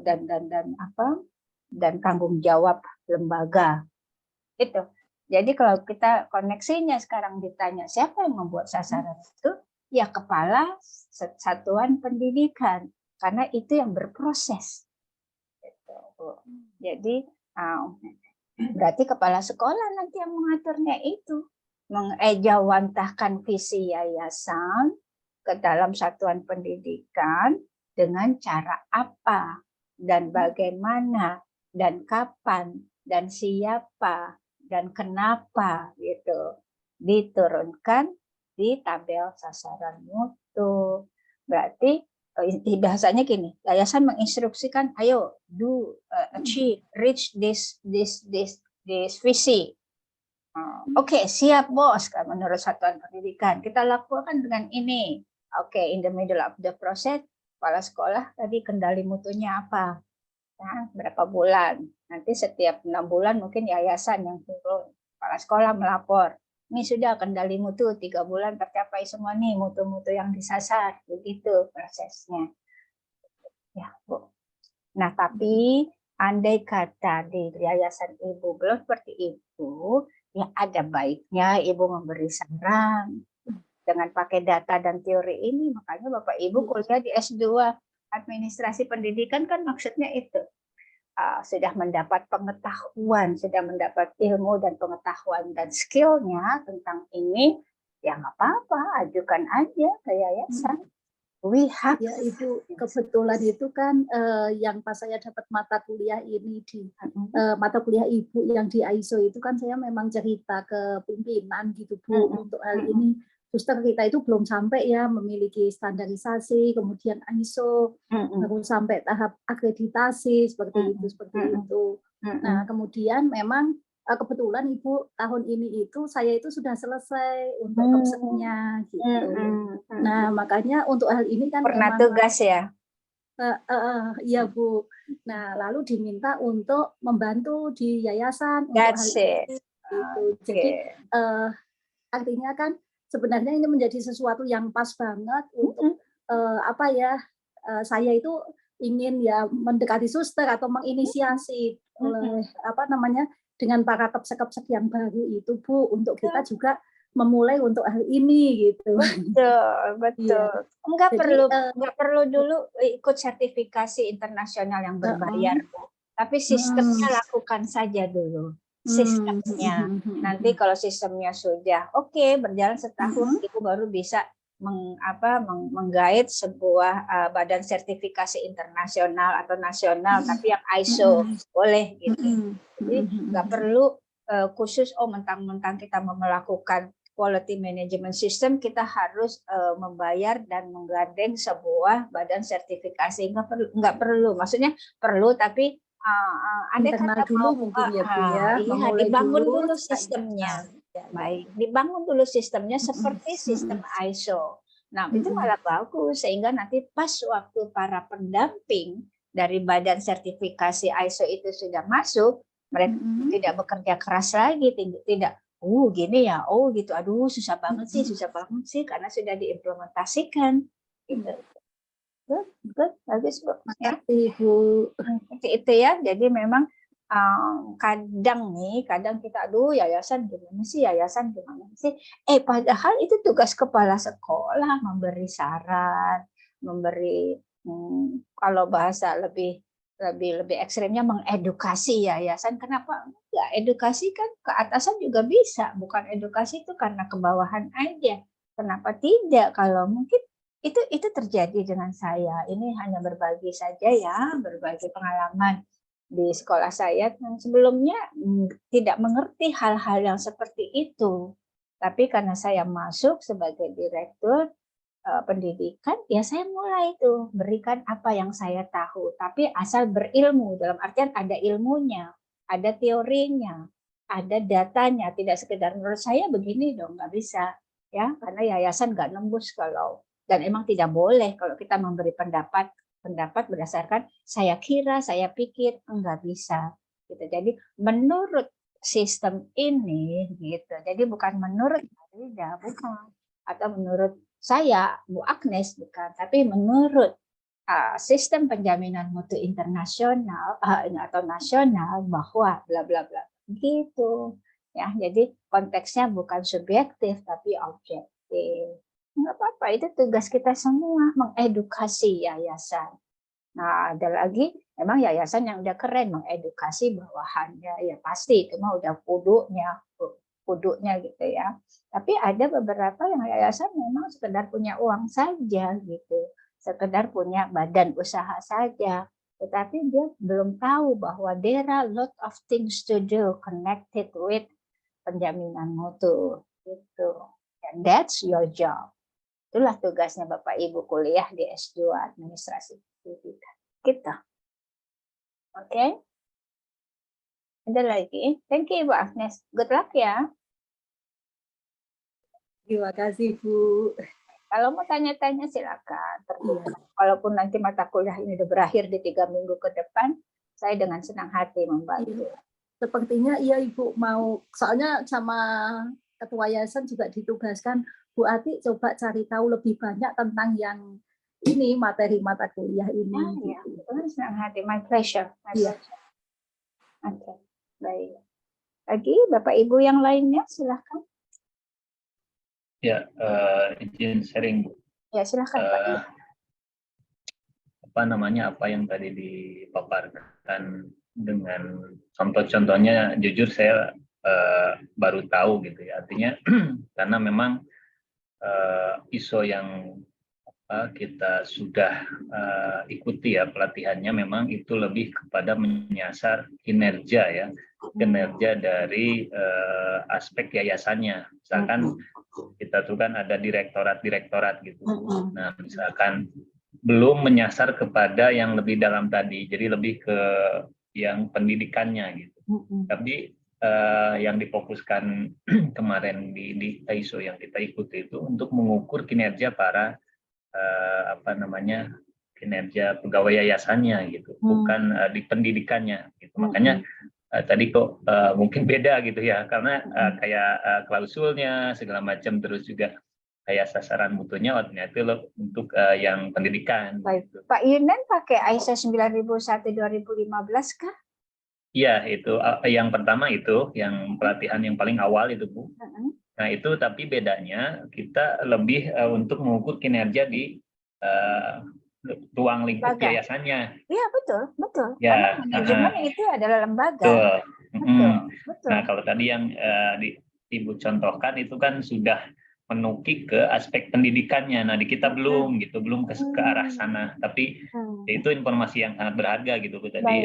dan tanggung jawab lembaga. Itu. Jadi kalau kita koneksinya sekarang ditanya siapa yang membuat sasaran itu, ya kepala satuan pendidikan, karena itu yang berproses. Gitu, Bu. Jadi berarti kepala sekolah nanti yang mengaturnya itu, mengejawantahkan visi yayasan ke dalam satuan pendidikan dengan cara apa dan bagaimana dan kapan dan siapa dan kenapa gitu diturunkan di tabel sasaran mutu. Berarti bahasanya gini, yayasan menginstruksikan, ayo achieve, reach this visi. Oke, siap bos, menurut satuan pendidikan. Kita lakukan dengan ini. Oke, in the middle of the process, kepala sekolah tadi kendali mutunya apa? Nah, berapa bulan? Nanti setiap 6 bulan mungkin yayasan yang turun. Kepala sekolah melapor. Ini sudah kendali mutu 3 bulan tercapai semua nih mutu-mutu yang disasar, begitu prosesnya. Ya, Bu. Nah, tapi andai kata di yayasan Ibu belum seperti itu, ya ada baiknya Ibu memberi saran dengan pakai data dan teori ini. Makanya Bapak Ibu kuliah di S2 Administrasi Pendidikan kan maksudnya itu. Sudah mendapat pengetahuan, sudah mendapat ilmu dan pengetahuan dan skillnya tentang ini, ya nggak apa-apa, ajukan aja ke yayasan. We have ya Ibu, kebetulan itu kan yang pas saya dapat mata kuliah ini di mata kuliah Ibu yang di ISO itu kan saya memang cerita ke pimpinan gitu Bu, untuk hal ini. Suster kita itu belum sampai ya memiliki standarisasi, kemudian ISO, baru sampai tahap akreditasi seperti itu. Nah, kemudian memang kebetulan Ibu tahun ini itu saya itu sudah selesai untuk KEPSEK-nya gitu. Nah, makanya untuk hal ini kan pernah tugas ya. Iya Bu. Nah, lalu diminta untuk membantu di yayasan untuk hal ini. Gitu. Jadi artinya kan sebenarnya ini menjadi sesuatu yang pas banget untuk saya itu ingin ya mendekati suster atau menginisiasi oleh dengan para KEPSEK yang baru itu Bu, untuk kita juga memulai untuk hal ini gitu. Betul. Enggak perlu dulu ikut sertifikasi internasional yang berbayar, Bu. Tapi sistemnya lakukan saja dulu. Sistemnya. Nanti kalau sistemnya sudah oke, berjalan setahun, Ibu baru bisa menggait sebuah badan sertifikasi internasional atau nasional, tapi yang ISO boleh gitu. Jadi nggak perlu khusus mentang-mentang kita mau melakukan quality management system kita harus membayar dan menggandeng sebuah badan sertifikasi. Nggak perlu. Maksudnya perlu, tapi internal dulu mungkin ya Bu ya. Iya, dibangun dulu sistemnya. Baik, dibangun dulu sistemnya seperti sistem ISO. Nah, itu malah bagus sehingga nanti pas waktu para pendamping dari badan sertifikasi ISO itu sudah masuk, mereka tidak bekerja keras lagi, tidak gini ya, gitu, aduh susah banget sih karena sudah diimplementasikan. Gitu. Bagus Bu. Ya. Seperti itu ya. Jadi memang kadang kita yayasan gimana sih, padahal itu tugas kepala sekolah memberi saran, memberi kalau bahasa lebih ekstrimnya mengedukasi yayasan. Kenapa enggak? Edukasi kan ke atasan juga bisa, bukan edukasi itu karena ke bawahan aja. Kenapa tidak? Kalau mungkin itu terjadi dengan saya. Ini hanya berbagi saja ya, berbagi pengalaman di sekolah saya yang sebelumnya tidak mengerti hal-hal yang seperti itu. Tapi karena saya masuk sebagai direktur pendidikan, ya saya mulai itu berikan apa yang saya tahu. Tapi asal berilmu, dalam artian ada ilmunya, ada teorinya, ada datanya. Tidak sekedar menurut saya begini dong, nggak bisa. Ya, karena yayasan nggak nembus kalau, dan emang tidak boleh kalau kita memberi pendapat berdasarkan saya kira, saya pikir, enggak bisa. Gitu. Jadi menurut sistem ini, gitu. Jadi bukan menurut Farida, bukan, atau menurut saya, Bu Agnes, bukan, tapi menurut sistem penjaminan mutu internasional atau nasional bahwa bla bla bla, gitu. ya. Jadi konteksnya bukan subjektif tapi objektif. Nggak apa-apa, itu tugas kita semua, mengedukasi yayasan. Nah, ada lagi, memang yayasan yang udah keren mengedukasi bawahannya, ya pasti itu mah udah kudunya gitu ya. Tapi ada beberapa yang yayasan memang sekedar punya uang saja gitu, sekedar punya badan usaha saja, tetapi dia belum tahu bahwa there are a lot of things to do connected with penjaminan mutu gitu. And that's your job. Itulah tugasnya Bapak Ibu kuliah di S2 Administrasi Pendidikan. Gitu. Oke. Ada lagi? Thank you Ibu Agnes. Good luck ya. Terima kasih Bu. Kalau mau tanya-tanya silakan. Terbuka. Walaupun nanti mata kuliah ini udah berakhir di 3 minggu ke depan, saya dengan senang hati membantu. Sepertinya iya Ibu mau, soalnya sama ketua yayasan juga ditugaskan Bu Ati coba cari tahu lebih banyak tentang yang ini materi mata kuliah ini. Ya, dengan senang hati, my pleasure. Iya. Oke, baik. Lagi Bapak Ibu yang lainnya silahkan. Ya, izin sharing Bu. Ya silahkan Pak. Apa yang tadi dipaparkan dengan contoh-contohnya, jujur saya baru tahu gitu ya. Artinya karena memang ISO yang kita sudah ikuti ya pelatihannya, memang itu lebih kepada menyasar kinerja ya, kinerja dari aspek yayasannya. Misalkan kita tuh kan ada direktorat-direktorat gitu. Nah, misalkan belum menyasar kepada yang lebih dalam tadi, jadi lebih ke yang pendidikannya gitu. Tapi yang difokuskan kemarin di ISO yang kita ikuti itu untuk mengukur kinerja para kinerja pegawai yayasannya gitu, bukan di pendidikannya gitu. Makanya tadi kok mungkin beda gitu ya, karena kayak klausulnya segala macam, terus juga kayak sasaran mutunya waktunya itu untuk yang pendidikan. Baik. Gitu. Pak Yunan pakai ISO 9001/2015 kah? Iya, itu yang pertama itu, yang pelatihan yang paling awal itu Bu. Nah itu, tapi bedanya kita lebih untuk mengukur kinerja di ruang lingkup yayasannya. Iya betul. Ya, karena manajemen itu adalah lembaga. Betul. Nah kalau tadi yang Ibu contohkan itu kan sudah menukik ke aspek pendidikannya. Nah di kita belum ke arah sana. Tapi itu informasi yang sangat berharga gitu. Tadi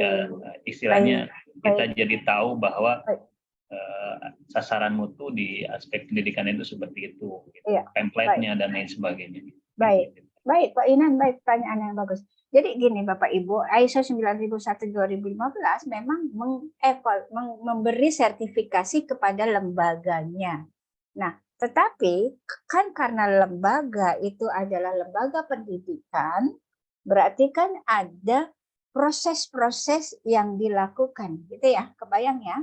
istilahnya kita jadi tahu bahwa sasaran mutu di aspek pendidikan itu seperti itu, gitu. Template-nya dan lain sebagainya. Baik Pak Inan, baik, pertanyaan yang bagus. Jadi gini Bapak Ibu, ISO 9001/2015 memang memberi sertifikasi kepada lembaganya. Nah, tetapi kan karena lembaga itu adalah lembaga pendidikan, berarti kan ada proses-proses yang dilakukan, gitu ya, kebayang ya?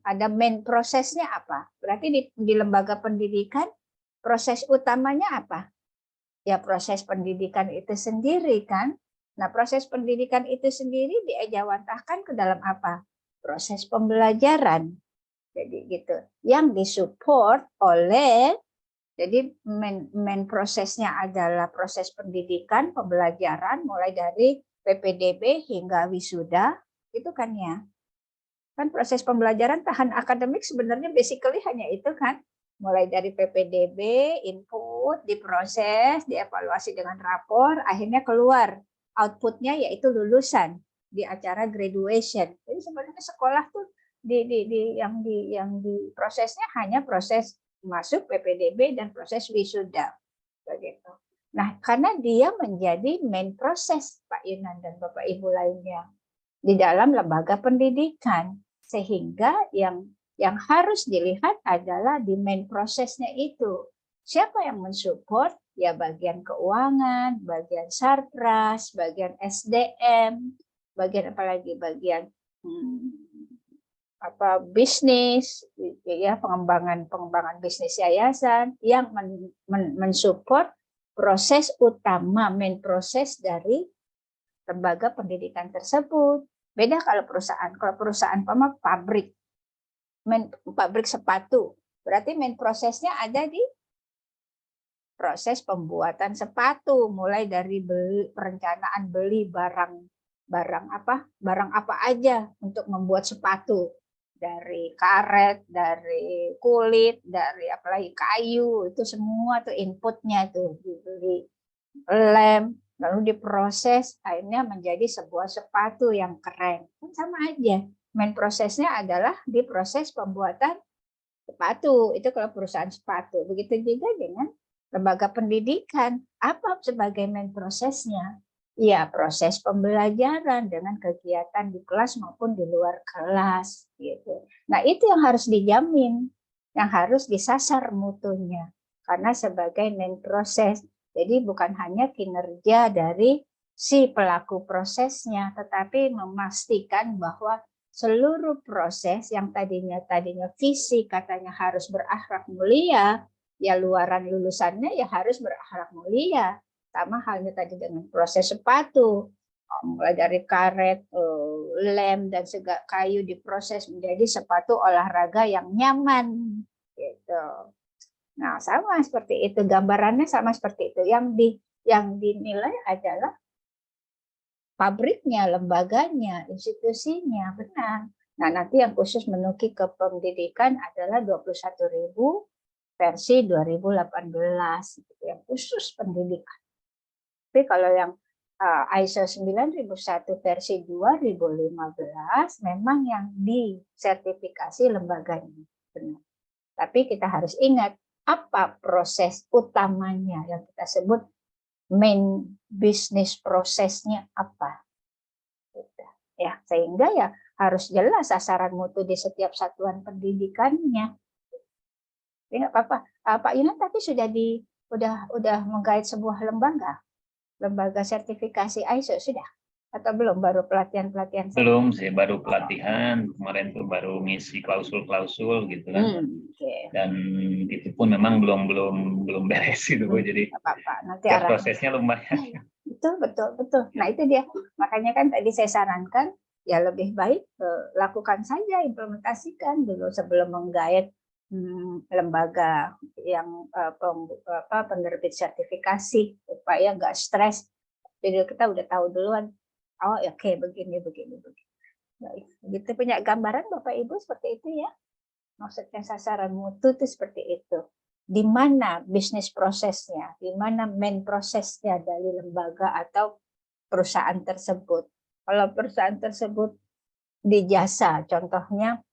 Ada main prosesnya apa? Berarti di lembaga pendidikan proses utamanya apa? Ya proses pendidikan itu sendiri kan. Nah proses pendidikan itu sendiri diejawantahkan ke dalam apa? Proses pembelajaran. Jadi gitu. Yang disupport oleh, jadi main prosesnya adalah proses pendidikan, pembelajaran mulai dari PPDB hingga wisuda, itu kan ya. Kan proses pembelajaran tahan akademik sebenarnya basically hanya itu kan. Mulai dari PPDB, input, diproses, dievaluasi dengan rapor, akhirnya keluar outputnya yaitu lulusan di acara graduation. Jadi sebenarnya sekolah tuh yang prosesnya hanya proses masuk PPDB dan proses wisuda, begitu. Nah, karena dia menjadi main proses Pak Yunan dan Bapak Ibu lainnya di dalam lembaga pendidikan, sehingga yang harus dilihat adalah di main prosesnya itu. Siapa yang mensupport? Ya bagian keuangan, bagian sarpras, bagian SDM, bagian apalagi bagian bisnis, ya pengembangan bisnis yayasan yang mensupport proses utama, main proses dari lembaga pendidikan tersebut. Beda kalau perusahaan pabrik. pabrik sepatu. Berarti main prosesnya ada di proses pembuatan sepatu, mulai dari perencanaan beli barang apa aja untuk membuat sepatu, dari karet, dari kulit, dari apalagi kayu, itu semua tuh inputnya tuh dibeli, lem, lalu diproses akhirnya menjadi sebuah sepatu yang keren. Sama aja, main prosesnya adalah di proses pembuatan sepatu, itu kalau perusahaan sepatu. Begitu juga dengan lembaga pendidikan, apa sebagai main prosesnya? Ya, proses pembelajaran dengan kegiatan di kelas maupun di luar kelas gitu. Nah, itu yang harus dijamin, yang harus disasar mutunya. Karena sebagai main proses, jadi bukan hanya kinerja dari si pelaku prosesnya, tetapi memastikan bahwa seluruh proses yang tadinya fisik katanya harus berakhlak mulia, ya luaran lulusannya ya harus berakhlak mulia. Sama halnya tadi dengan proses sepatu, mulai dari karet, lem dan segala kayu diproses menjadi sepatu olahraga yang nyaman gitu. Nah, sama seperti itu, gambarannya sama seperti itu. Yang dinilai adalah pabriknya, lembaganya, institusinya, benar. Nah, nanti yang khusus menuki ke pendidikan adalah 21.000 versi 2018, gitu, yang khusus pendidikan. Tapi kalau yang ISO 9001 versi 2015 memang yang disertifikasi lembaganya, benar. Tapi kita harus ingat apa proses utamanya yang kita sebut main business prosesnya apa, ya, sehingga ya harus jelas sasaran mutu di setiap satuan pendidikannya. Jadi nggak apa-apa, Pak Yunan tapi udah menggait sebuah lembaga sertifikasi ISO sudah atau belum, baru pelatihan belum sih, baru pelatihan kemarin tuh, baru ngisi klausul gitu kan. Okay. Dan itu pun memang belum beres gitu Bu. Jadi apa-apa, nanti ya, prosesnya lumayan. Betul. Nah, itu dia, makanya kan tadi saya sarankan ya lebih baik lakukan saja, implementasikan dulu sebelum menggait lembaga yang penerbit sertifikasi supaya nggak stres. Jadi kita udah tahu duluan, oh oke, begini. Baik. Gitu, punya gambaran Bapak Ibu seperti itu ya. Maksudnya sasaran mutu itu seperti itu. Di mana bisnis prosesnya, di mana main prosesnya dari lembaga atau perusahaan tersebut. Kalau perusahaan tersebut di jasa, contohnya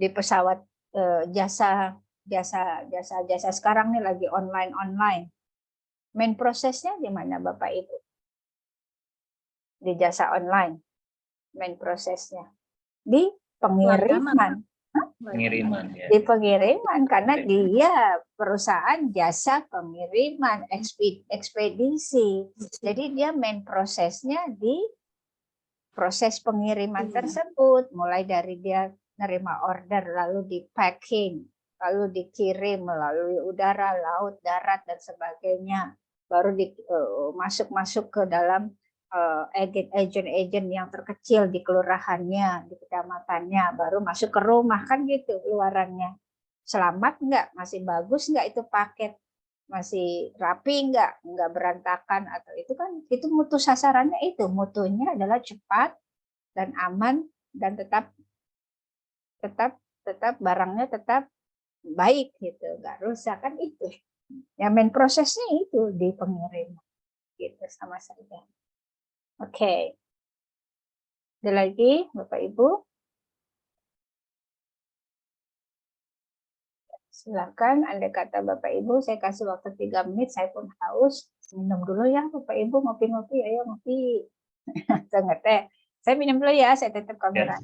di pesawat, jasa sekarang nih lagi online. Main prosesnya di mana Bapak Ibu? Di jasa online, main prosesnya di pengiriman. Ya. Di pengiriman, karena dia perusahaan jasa pengiriman, ekspedisi. Jadi dia main prosesnya di proses pengiriman tersebut, mulai dari dia nerima order, lalu di packing, lalu dikirim melalui udara, laut, darat dan sebagainya, baru masuk ke dalam agen yang terkecil di kelurahannya, di kecamatannya, baru masuk ke rumah, kan gitu luarannya. Selamat enggak? Masih bagus enggak itu paket? Masih rapi enggak berantakan, atau itu kan itu mutu sasarannya, itu mutunya adalah cepat dan aman dan tetap barangnya tetap baik gitu, enggak rusak, kan itu. Ya, main prosesnya itu di pengiriman gitu, sama saja. Oke. Ada lagi Bapak Ibu? Silakan, andai kata Bapak Ibu, saya kasih waktu 3 menit, saya pun haus. Minum dulu ya Bapak Ibu, ngopi-ngopi, ayo ngopi. Teh. Saya minum dulu ya, saya tutup kamera.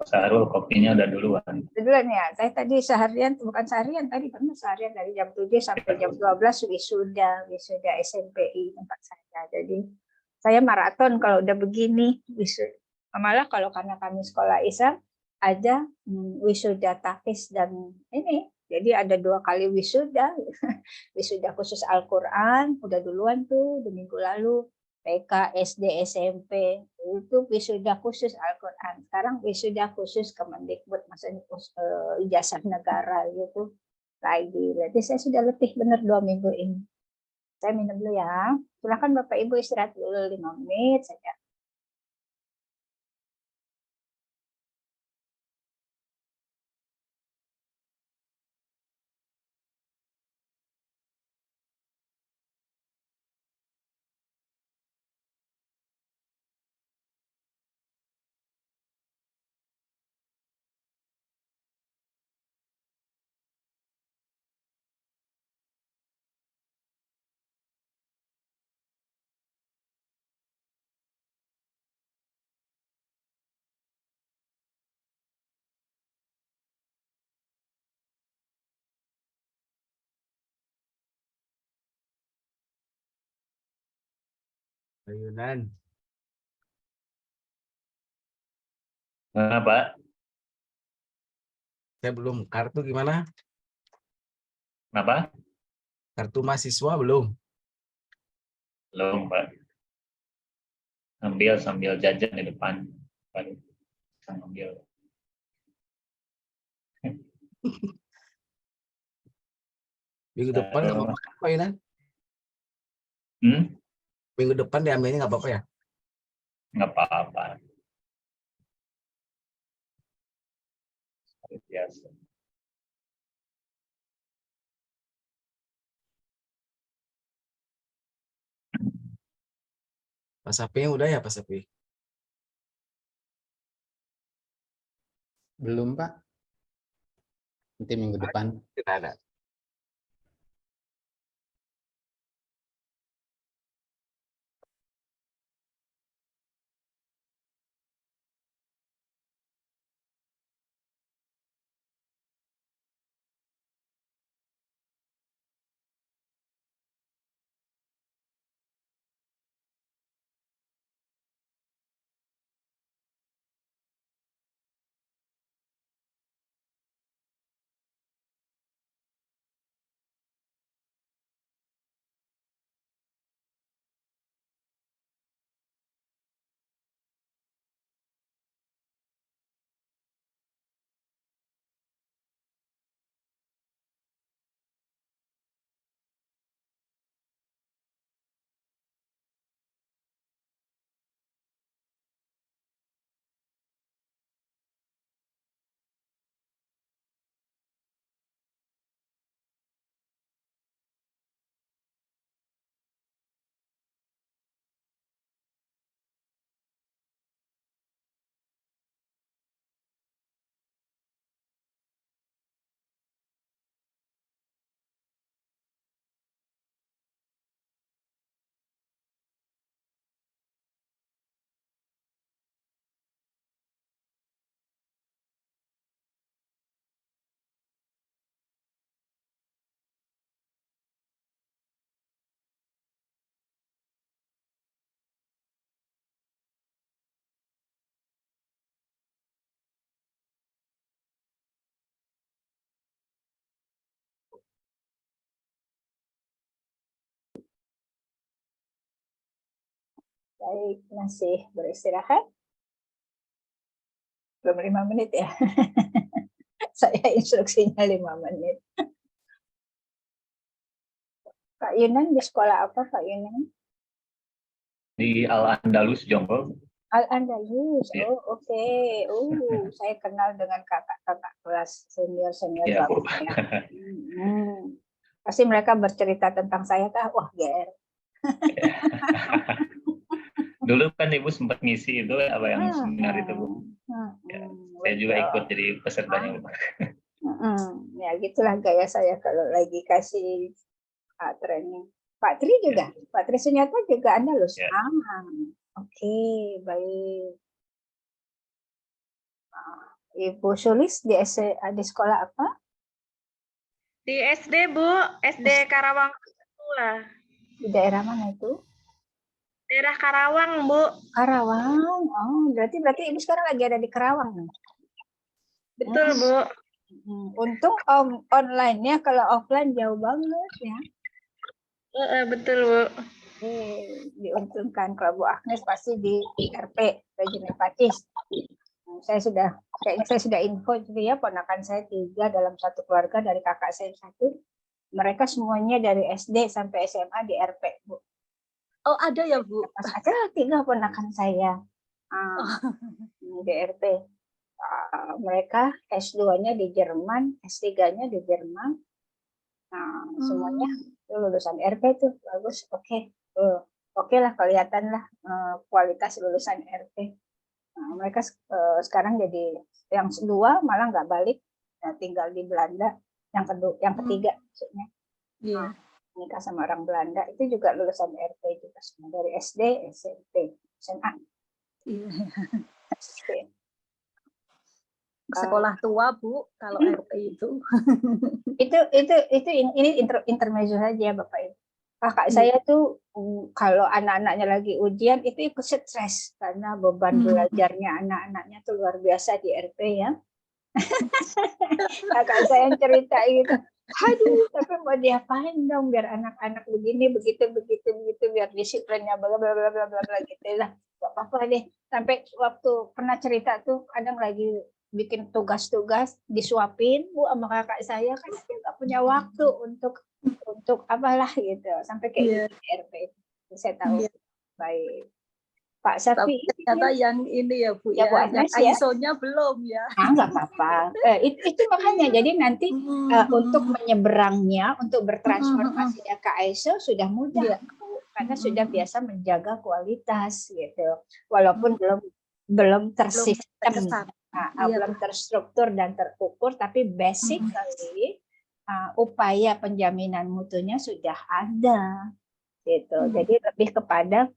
Sarul kopinya udah duluan. Duluan ya, saya tadi seharian, bukan seharian tadi, karena seharian dari jam 7 sampai jam 12 wisuda SMPI tempat saya. Jadi saya maraton kalau udah begini wisuda. Malah kalau karena kami sekolah Islam ada wisuda tahfiz dan ini, jadi ada 2 kali wisuda. Wisuda khusus Al-Quran udah duluan tuh di minggu lalu. TK, SD, SMP itu wisuda khusus Al-Quran. Sekarang wisuda khusus Kemendikbud, maksudnya ijazah negara gitu lagi. Berarti saya sudah letih benar 2 minggu ini. Saya minum dulu ya. Silakan Bapak Ibu istirahat dulu 5 menit saja. Yunan, Pak? saya belum. Kartu gimana? Kenapa? Kartu mahasiswa belum? Belum, Pak. Ambil sambil jajan di depan. Baru bisa ngambil. Minggu depan nggak apa-apa kan, Pak Yunan? Minggu depan diambilnya nggak apa-apa ya? Nggak apa-apa. Biasa. Pak Sapi udah ya, Pak Sapi? Belum, Pak. Nanti minggu depan. Tidak ada. Baik, masih beristirahat. Belum 5 menit ya. Saya instruksinya 5 menit. Pak Yunan di sekolah apa, Pak Yunan? Di Al-Andalus, Jonggol. Al-Andalus, Ya. oh oke. Saya kenal dengan kakak-kakak kelas senior-senior Iya, Bu. bagus ya. Pasti mereka bercerita tentang saya, kah? Wah, GR. Dulu kan Ibu sempat ngisi itu apa yang seminar itu, Bu. Ya, saya juga ikut jadi pesertanya, Bu. Ya gitulah gaya saya kalau lagi kasih training. Pak Tri juga, Pak Tri Sunyata juga Andalus. Ya. Oke, baik. Ibu Sulis di sekolah apa? Di SD, Bu. SD Karawang 2. Di daerah mana itu? Daerah Karawang, Bu. Karawang. Oh, berarti Ibu sekarang lagi ada di Karawang nih. Betul, Bu. Untung online-nya, kalau offline jauh banget ya. Betul, Bu. diuntungkan. Kalau Bu Agnes pasti di RP, Regina Pacis. Kayaknya saya sudah info gitu ya, ponakan saya 3 dalam satu keluarga dari kakak saya 1. Mereka semuanya dari SD sampai SMA di RP, Bu. Oh, ada ya, Bu? Ada 3 ponakan saya di RP. Mereka S2-nya di Jerman, S3-nya di Jerman. Nah, semuanya lulusan RP tuh bagus. Oke lah, kelihatan lah kualitas lulusan RP. Nah, mereka sekarang jadi yang 2 malah nggak balik, tinggal di Belanda. Yang ketiga maksudnya. Iya. Nikah sama orang Belanda, itu juga lulusan RP juga semua, dari SD, SMP, SMA. Iya. SMP. Sekolah tua, Bu, kalau RP itu. Ini intermezzo saja, Bapak Ibu. Kakak saya tuh kalau anak-anaknya lagi ujian itu ikut stres karena beban belajarnya anak-anaknya tuh luar biasa di RP ya. Kakak saya yang cerita gitu. Aduh, tapi mau diapain dong biar anak-anak begini begitu biar disiplinnya bla bla bla bla bla gitu lah. Gak apa-apa deh. Sampai waktu pernah cerita tuh kadang lagi bikin tugas-tugas disuapin Bu sama kakak saya kan dia nggak punya waktu untuk apalah gitu sampai kayak gitu RP. Saya tahu baik. Pak Safi ternyata yang ini ya Bu ya, Bu yang Agnes, ya? ISO-nya belum ya. Nggak apa-apa. Itu makanya jadi nanti untuk menyeberangnya, untuk bertransformasinya ke ISO sudah mudah karena sudah biasa menjaga kualitas gitu. Walaupun belum tersistem, belum terstruktur dan terukur, tapi basically upaya penjaminan mutunya sudah ada gitu. Jadi lebih kepada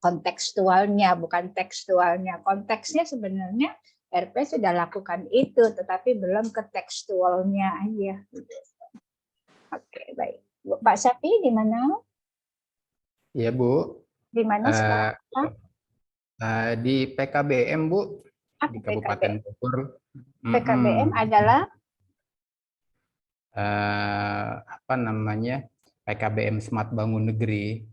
kontekstualnya, bukan tekstualnya. Konteksnya sebenarnya RP sudah lakukan itu, tetapi belum ke tekstualnya aja. Oke, baik. Pak Safi di mana? Iya, Bu. Di mana sekarang? Di PKBM, Bu. Di Kabupaten Bogor. PKBM adalah? Apa namanya? PKBM Smart Bangun Negeri.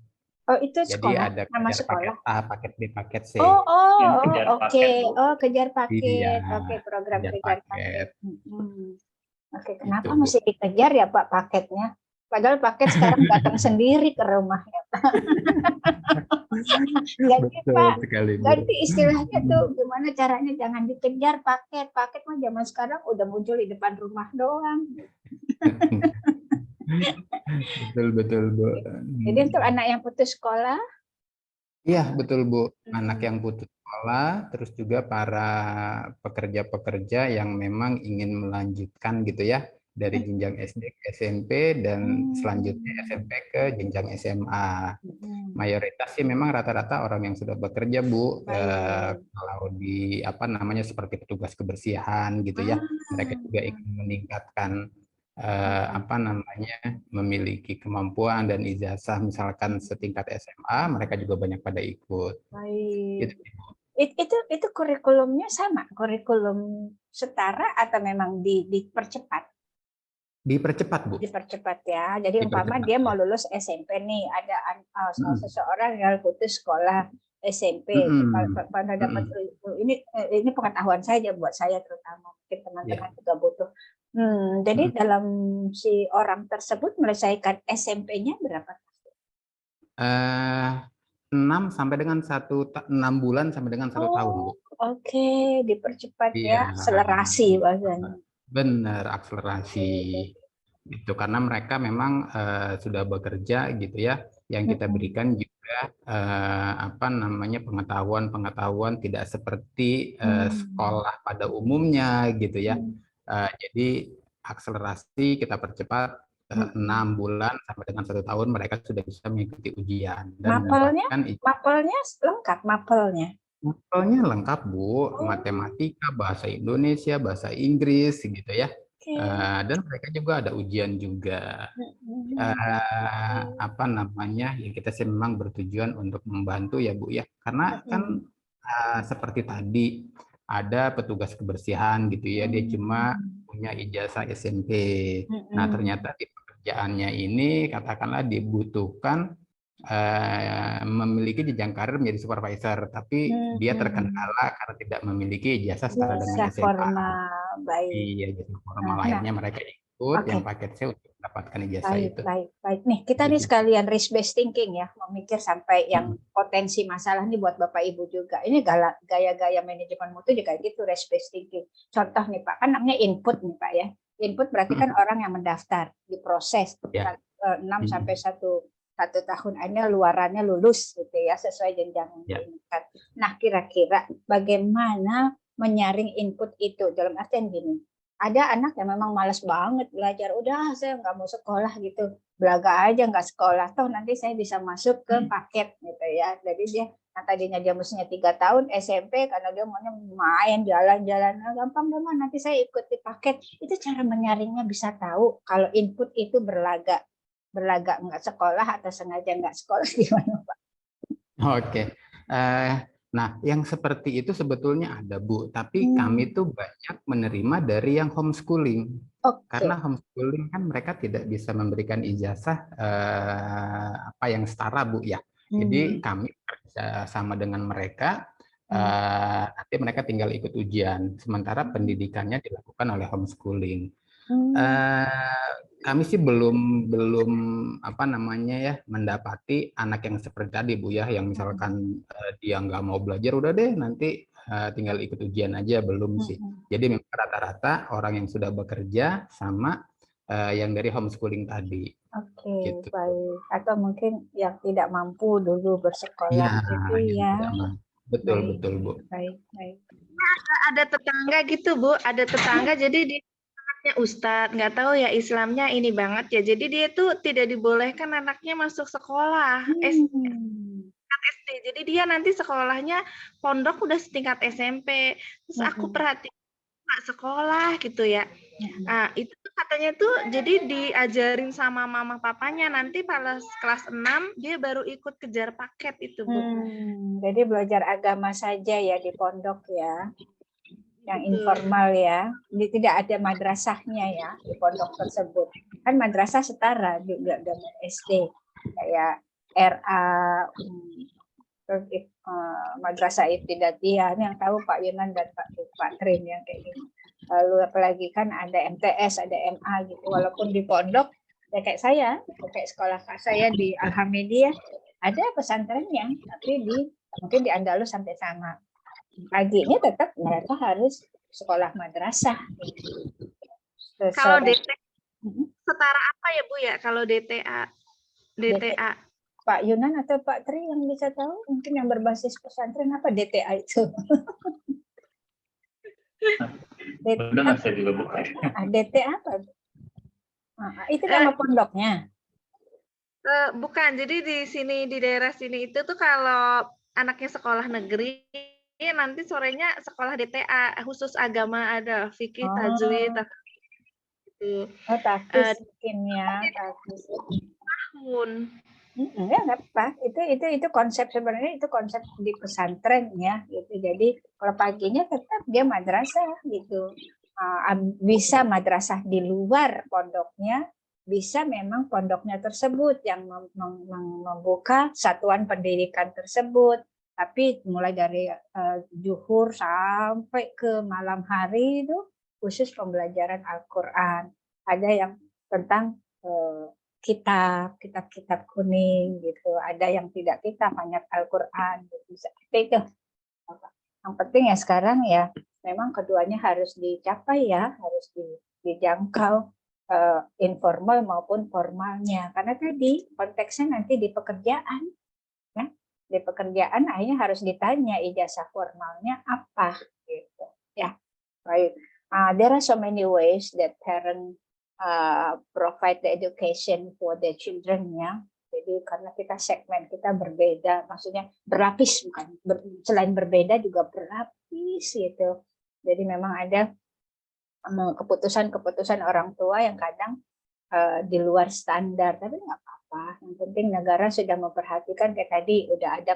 Oh, itu sekolah, jadi ada nama sekolah. Paket A, paket B, paket C. Oke. Oh, kejar paket. Iya, Oke, program kejar paket. Oke, kenapa Bu. mesti dikejar ya Pak paketnya? Padahal paket sekarang datang sendiri ke rumahnya. Ganti Pak, ganti istilahnya tuh gimana caranya, jangan dikejar paket. Paket mah zaman sekarang udah muncul di depan rumah doang. Betul Bu. Jadi untuk anak yang putus sekolah? Iya betul Bu, anak yang putus sekolah, terus juga para pekerja-pekerja yang memang ingin melanjutkan gitu ya dari jenjang SD ke SMP dan selanjutnya SMP ke jenjang SMA. Mayoritas sih memang rata-rata orang yang sudah bekerja Bu. Kalau di apa namanya seperti petugas kebersihan gitu ya, mereka juga ingin meningkatkan apa namanya memiliki kemampuan dan ijazah misalkan setingkat SMA, mereka juga banyak pada ikut. Baik. Itu kurikulumnya sama, kurikulum setara atau memang dipercepat? Dipercepat Bu. Dipercepat ya. Jadi umpama dia mau lulus SMP nih, ada seseorang yang putus sekolah SMP, pada dapat ini pengetahuan saja buat saya terutama, mungkin teman-teman juga butuh. Jadi dalam si orang tersebut menyelesaikan SMP-nya berapa tahun? 6 sampai dengan 6 bulan sampai dengan 1 tahun Bu. Oke, dipercepat ya, akselerasi bahasanya. Benar, akselerasi. Itu karena mereka memang sudah bekerja gitu ya. Yang kita berikan juga apa namanya pengetahuan tidak seperti sekolah pada umumnya gitu ya. Jadi akselerasi kita percepat 6 bulan sampai dengan 1 tahun mereka sudah bisa mengikuti ujian. Dan mapelnya lengkap mapelnya. Mapelnya lengkap Bu, matematika, bahasa Indonesia, bahasa Inggris gitu ya. Dan mereka juga ada ujian juga. Apa namanya? Ya kita sih memang bertujuan untuk membantu ya Bu ya. Karena kan seperti tadi ada petugas kebersihan gitu ya, dia cuma punya ijazah SMP. Nah ternyata di pekerjaannya ini katakanlah dibutuhkan memiliki jenjang karir menjadi supervisor, tapi dia terkendala karena tidak memiliki ijazah setara dengan Ijazah SMA. formal, baik. Iya, ijazah formal. Nah, Akhirnya mereka ikut oke. yang paket C untuk mendapatkan ijazah Baik, itu. baik. Nih, kita nih Begitu. sekalian risk based thinking ya, memikir sampai yang potensi masalah nih buat Bapak Ibu juga. Ini gaya-gaya manajemen mutu juga gitu, risk based thinking. Contoh nih Pak, kan namanya input nih Pak ya. Input berarti kan orang yang mendaftar, diproses, Ya. 6 sampai 1 tahun akhirnya luarannya lulus gitu ya, sesuai jenjang yang Ya. diinginkan. Nah, kira-kira bagaimana menyaring input itu? Dalam artian gini, ada anak yang memang malas banget belajar, udah saya nggak mau sekolah gitu, belaga aja nggak sekolah, toh nanti saya bisa masuk ke paket gitu ya. Jadi dia tadinya dia mestinya 3 tahun SMP karena dia maunya main jalan-jalan, gampang deh mah nanti saya ikut di paket. Itu cara menyaringnya bisa tahu kalau input itu berlaga nggak sekolah atau sengaja nggak sekolah, gimana Pak? Oke. Nah, yang seperti itu sebetulnya ada, Bu. Tapi kami tuh banyak menerima dari yang homeschooling. Karena homeschooling kan mereka tidak bisa memberikan ijazah apa yang setara, Bu ya. Jadi kami bekerja sama dengan mereka. Nanti mereka tinggal ikut ujian. Sementara pendidikannya dilakukan oleh homeschooling. Kami sih belum apa namanya ya, mendapati anak yang seperti tadi Bu ya, yang misalkan dia nggak mau belajar, udah deh nanti tinggal ikut ujian aja, belum sih. Jadi memang rata-rata orang yang sudah bekerja sama yang dari homeschooling tadi. Oke, gitu. baik. Atau mungkin yang tidak mampu dulu bersekolah Iya, gitu yang ya. tidak mampu. Betul, Baik, betul Bu. baik. Ada tetangga gitu Bu, ada tetangga jadi dia anaknya Ustadz, nggak tahu ya Islamnya ini banget ya. Jadi dia tuh tidak dibolehkan anaknya masuk sekolah SD. Jadi dia nanti sekolahnya pondok udah setingkat SMP. Terus aku perhatiin nggak sekolah gitu ya. Nah, itu tuh katanya tuh jadi diajarin sama mama papanya, nanti pas kelas 6 dia baru ikut kejar paket itu, Bu. Jadi belajar agama saja ya di pondok ya. Yang informal ya. Jadi tidak ada madrasahnya ya di pondok tersebut. Kan madrasah setara juga dengan SD. Kayak RA, Madrasah Ibtidaiyah, yang tahu Pak Yunan dan Pak Trin yang kayak gini. Lalu apalagi kan ada MTS, ada MA gitu. Walaupun di pondok ya kayak saya, kayak sekolah saya di Alhamdulillah ada pesantrennya, tapi mungkin di Andalus sampai sama. Paginya tetap mereka harus sekolah madrasah. Kalau DT setara apa ya Bu ya? Kalau DTA? Pak Yunan atau Pak Tri yang bisa tahu, mungkin yang berbasis pesantren apa DTA itu? Benar saya juga bukan. DTA apa? Itu nama pondoknya? Bukan, jadi di sini di daerah sini itu tuh kalau anaknya sekolah negeri, nanti sorenya sekolah DTA khusus agama, ada fikih, tajwid, gitu. Tahfiz mungkin ya, tahfiz. Tahun. Ya nggak apa, itu konsep sebenarnya, itu konsep di pesantren ya gitu. Jadi kalau paginya tetap dia madrasah gitu, bisa madrasah di luar pondoknya, bisa memang pondoknya tersebut yang membuka satuan pendidikan tersebut, tapi mulai dari zuhur sampai ke malam hari itu khusus pembelajaran Al-Quran. Ada yang tentang kitab kuning gitu, ada yang tidak kitab, hanya Al-Quran gitu. Seperti itu. Yang penting ya sekarang ya memang keduanya harus dicapai ya, harus dijangkau informal maupun formalnya, karena tadi konteksnya nanti di pekerjaan ya, di pekerjaan akhirnya harus ditanya ijazah formalnya apa gitu ya. Right. There are so many ways that parents provide the education for the children ya. Jadi karena kita segmen kita berbeda, maksudnya berlapis, bukan selain berbeda juga berlapis gitu. Jadi memang ada keputusan orang tua yang kadang di luar standar, tapi nggak apa-apa. Yang penting negara sudah memperhatikan, kayak tadi udah ada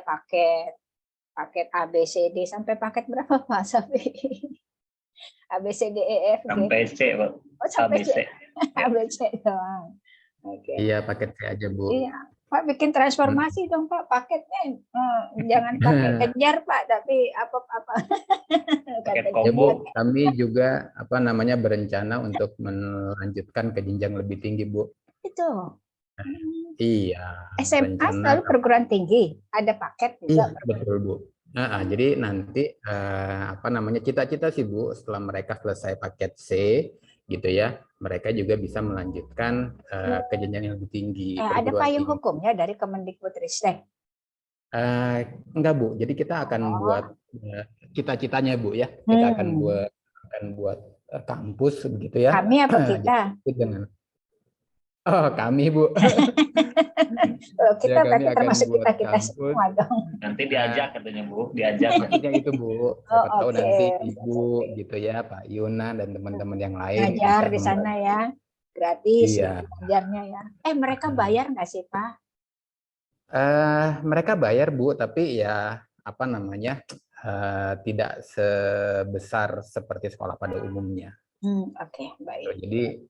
paket ABCD sampai paket berapa Pak? Sampai ABCDEF sampai C, Pak. sampai ABC. ABC doang. Okay. Iya, paket C aja Bu. Iya. Pak bikin transformasi dong Pak, paketnya jangan pakai kejar Pak, tapi apa-apa. Paket Ya Bu, combo. kami juga berencana untuk melanjutkan ke jenjang lebih tinggi Bu. Itu. Iya. SMA rencana selalu perguruan tinggi, ada paket juga. Iya, betul Bu. Jadi nanti cita-cita sih Bu, setelah mereka selesai paket C gitu ya, mereka juga bisa melanjutkan ke jenjang yang lebih tinggi. Ada perguruan payung tinggi. hukumnya dari Kemendikbudristek. Enggak Bu, jadi kita akan buat cita-citanya Bu ya, kita akan buat kampus begitu ya. Kami apa kita? Dengan kami Bu. Kita Ya, kami berarti akan termasuk buat kita kampus. semua dong. Nanti diajak katanya Bu, diajak. Maksudnya itu Bu, siapa tahu oke. nanti Ibu gitu ya, Pak Yuna dan teman-teman yang lain Ngajar bisa di sana membantu. ya, gratis Iya. ngajarnya ya. Mereka bayar nggak sih Pak? Mereka bayar Bu, tapi ya tidak sebesar seperti sekolah pada umumnya. Oke, baik. Jadi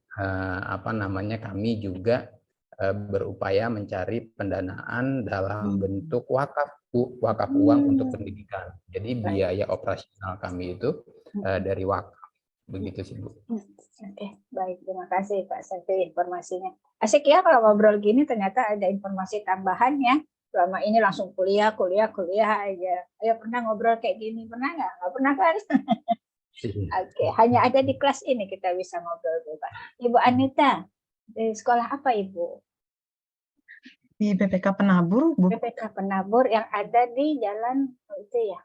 kami juga berupaya mencari pendanaan dalam bentuk wakaf Bu, wakaf uang untuk pendidikan. Jadi biaya operasional kami itu dari wakaf. Begitu sih Bu. Oke, baik. Terima kasih Pak Safi informasinya. Asik ya kalau ngobrol gini, ternyata ada informasi tambahan ya. Selama ini langsung kuliah aja. Ayo pernah ngobrol kayak gini? Pernah nggak? Nggak pernah kan? Oke, hanya ada di kelas ini kita bisa ngobrol bebas. Ibu Anita, di sekolah apa Ibu? Di BPK Penabur, Bu. BPK Penabur yang ada di jalan itu ya?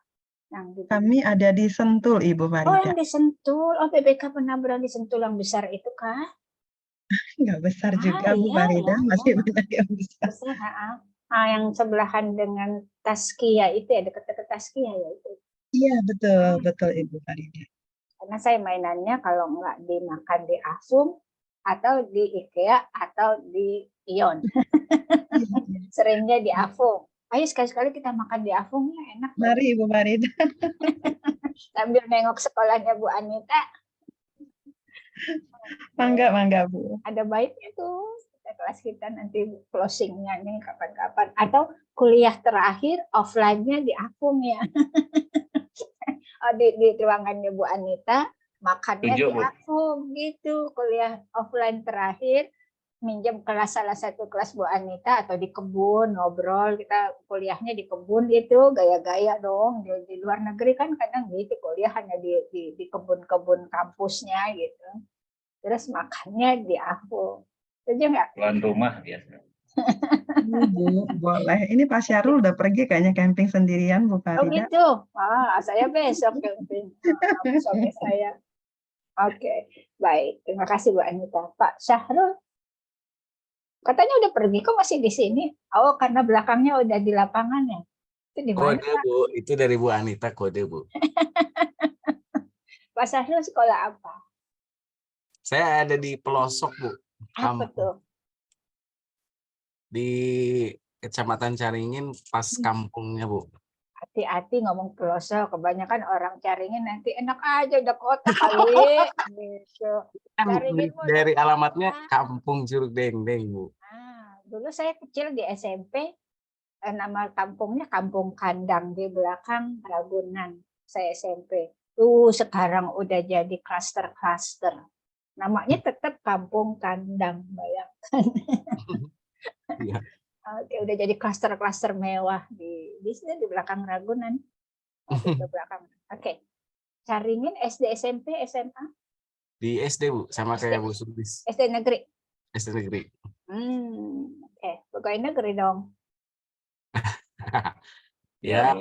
Kami ada di Sentul, Ibu Farida. Oh, yang di Sentul. Oh, BPK Penabur yang di Sentul yang besar itu kah? Nggak besar juga, Bu Farida. Masih banyak yang besar. Yang sebelahan dengan Taskia itu ya, dekat-dekat Taskia ya itu. Iya, betul Ibu Farida. Karena saya mainannya kalau nggak dimakan di Afung atau di IKEA atau di Ion. Seringnya di Afung. Ayo sekali-sekali kita makan di Afung ya, enak. Mari Ibu Farida. Sambil nengok sekolahnya Bu Anita. Mangga Bu. Ada baiknya tuh. Kelas kita nanti closingnya nih kapan-kapan. Atau kuliah terakhir offline-nya di Afung ya. Di ruangannya Bu Anita, makannya di Afung gitu. Kuliah offline terakhir, minjem kelas salah satu kelas Bu Anita atau di kebun ngobrol, kita kuliahnya di kebun gitu, gaya-gaya dong. Di luar negeri kan kadang gitu kuliah hanya di kebun-kebun kampusnya gitu. Terus makannya di Afung. Setuju nggak? Tuan rumah biasa. Bu, boleh. Ini Pak Syahrul udah pergi kayaknya camping sendirian, Bu Farida. Oh gitu. Saya besok camping. Suami saya. Oke, baik. Terima kasih Bu Anita. Pak Syahrul, katanya udah pergi, kok masih di sini? Oh, karena belakangnya udah di lapangan ya? Itu di mana, Kode, Bu. Itu dari Bu Anita, kode, Bu. Pak Syahrul sekolah apa? Saya ada di pelosok, Bu. Apa tuh? Di Kecamatan Caringin, pas kampungnya, Bu. Hati-hati ngomong pelosok, kebanyakan orang Caringin nanti enak aja udah kota kali. Gitu. Dari alamatnya Kampung Curug Dendeng, Bu. Dulu saya kecil di SMP, nama kampungnya Kampung Kandang, di belakang Ragunan. Saya SMP. Sekarang udah jadi klaster-klaster. Namanya tetap Kampung Kandang, bayangkan. Iya. Oke, udah jadi klaster-klaster mewah di sini di belakang Ragunan. Di belakang. Oke. Caringin SD, SMP, SMA? Di SD, Bu, sama kayak Bu Subis. SD negeri. SD negeri. Oke, pegawai negeri dong. Ya.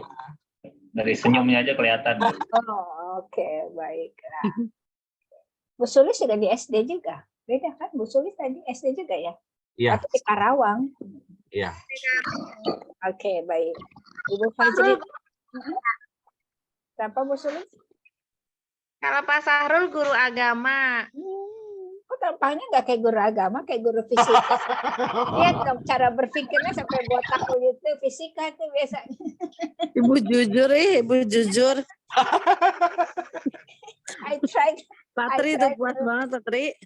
Dari senyumnya aja kelihatan. Oke, baiklah. Bu Sulis sudah di SD juga. Beda kan? Bu Sulis tadi SD juga ya? Iya. Atau di Karawang? Iya. Oke, baik. Ibu Fajri. Siapa Bu Sulis? Kalau Pak Syahrul guru agama. Kok tampaknya nggak kayak guru agama, kayak guru fisika. Lihat dong cara berpikirnya sampai botak begitu, fisika tuh biasanya. Ibu jujur Ibu jujur. I tried. Patri itu kuat banget, Patri.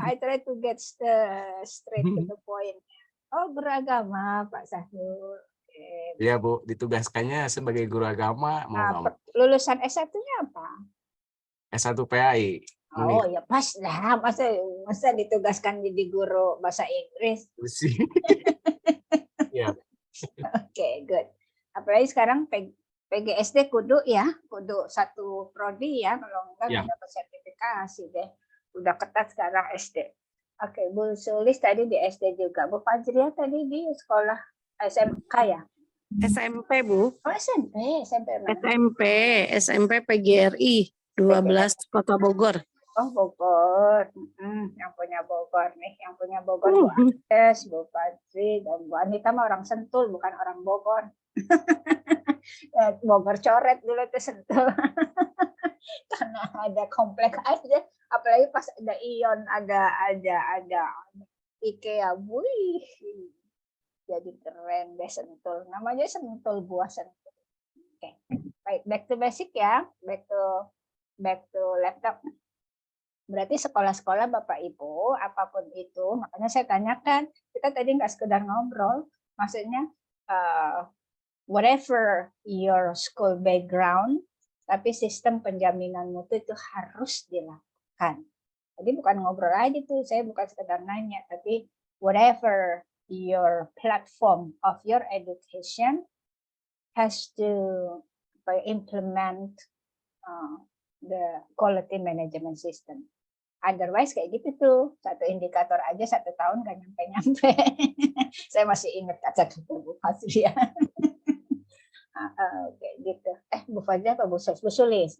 I try to get straight to the point. Oh, guru agama, Pak Sahrul. Oke. Iya Bu, ditugaskannya sebagai guru agama, mau nggak mau. Lulusan S1-nya apa? S1 PAI. Oh ya pas lah, masa ditugaskan jadi guru bahasa Inggris. Iya. Oke, good. Apalagi sekarang PGSD kudu satu prodi ya, kalau enggak nggak dapat sertifikasi deh. Udah ketat sekarang SD. Oke, Bu Sulis tadi di SD juga. Bu Fajria tadi di sekolah SMK ya? SMP, Bu. Oh, SMP mana? SMP PGRI 12 Kota Bogor. Oh, Bogor. Yang punya Bogor nih, yang punya Bogor Bu Agnes, Bu Fajri, dan Bu Anita mah orang Sentul, bukan orang Bogor. Bogor coret dulu tuh Sentul. Karena ada komplek aja, apalagi pas ada Ion, ada IKEA, wih, jadi keren deh Sentul. Namanya Sentul, buah Sentul. Oke, baik, back to basic ya, back to laptop. Berarti sekolah-sekolah Bapak Ibu, apapun itu, makanya saya tanyakan, kita tadi nggak sekedar ngobrol, maksudnya whatever your school background, tapi sistem penjaminan mutu itu harus dilakukan. Jadi bukan ngobrol aja tuh, saya bukan sekedar nanya, tapi whatever your platform of your education has to implement the quality management system. Otherwise kayak gitu tuh, satu indikator aja 1 tahun nggak nyampe-nyampe. Saya masih ingat kata Bu Fajri ya. Kayak gitu. Bu Fajri apa Bu Sulis?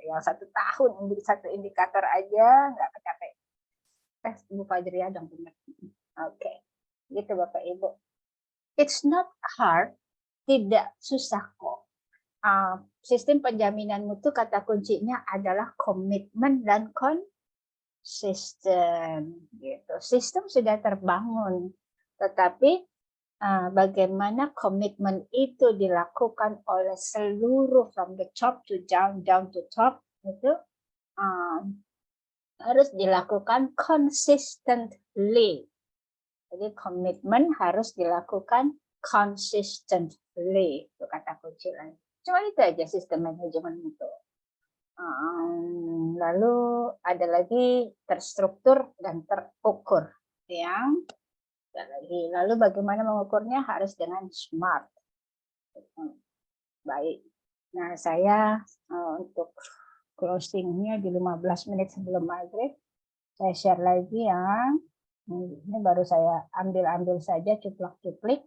Yang 1 tahun satu indikator aja nggak kecapai. Bu Fajri ya dong benar. Oke, gitu Bapak Ibu. It's not hard, tidak susah kok. Sistem penjaminan mutu kata kuncinya adalah komitmen dan konsisten. Gitu. Sistem sudah terbangun, tetapi bagaimana komitmen itu dilakukan oleh seluruh from the top to down to top itu harus dilakukan consistently. Jadi komitmen harus dilakukan consistently, itu kata kunci lain. Cuma itu aja sistem manajemen itu. Lalu ada lagi terstruktur dan terukur. Lalu bagaimana mengukurnya? Harus dengan smart. Baik. Nah, saya untuk closingnya di 15 menit sebelum maghrib, saya share lagi ya. Ini baru saya ambil saja, cuplak-cuplik.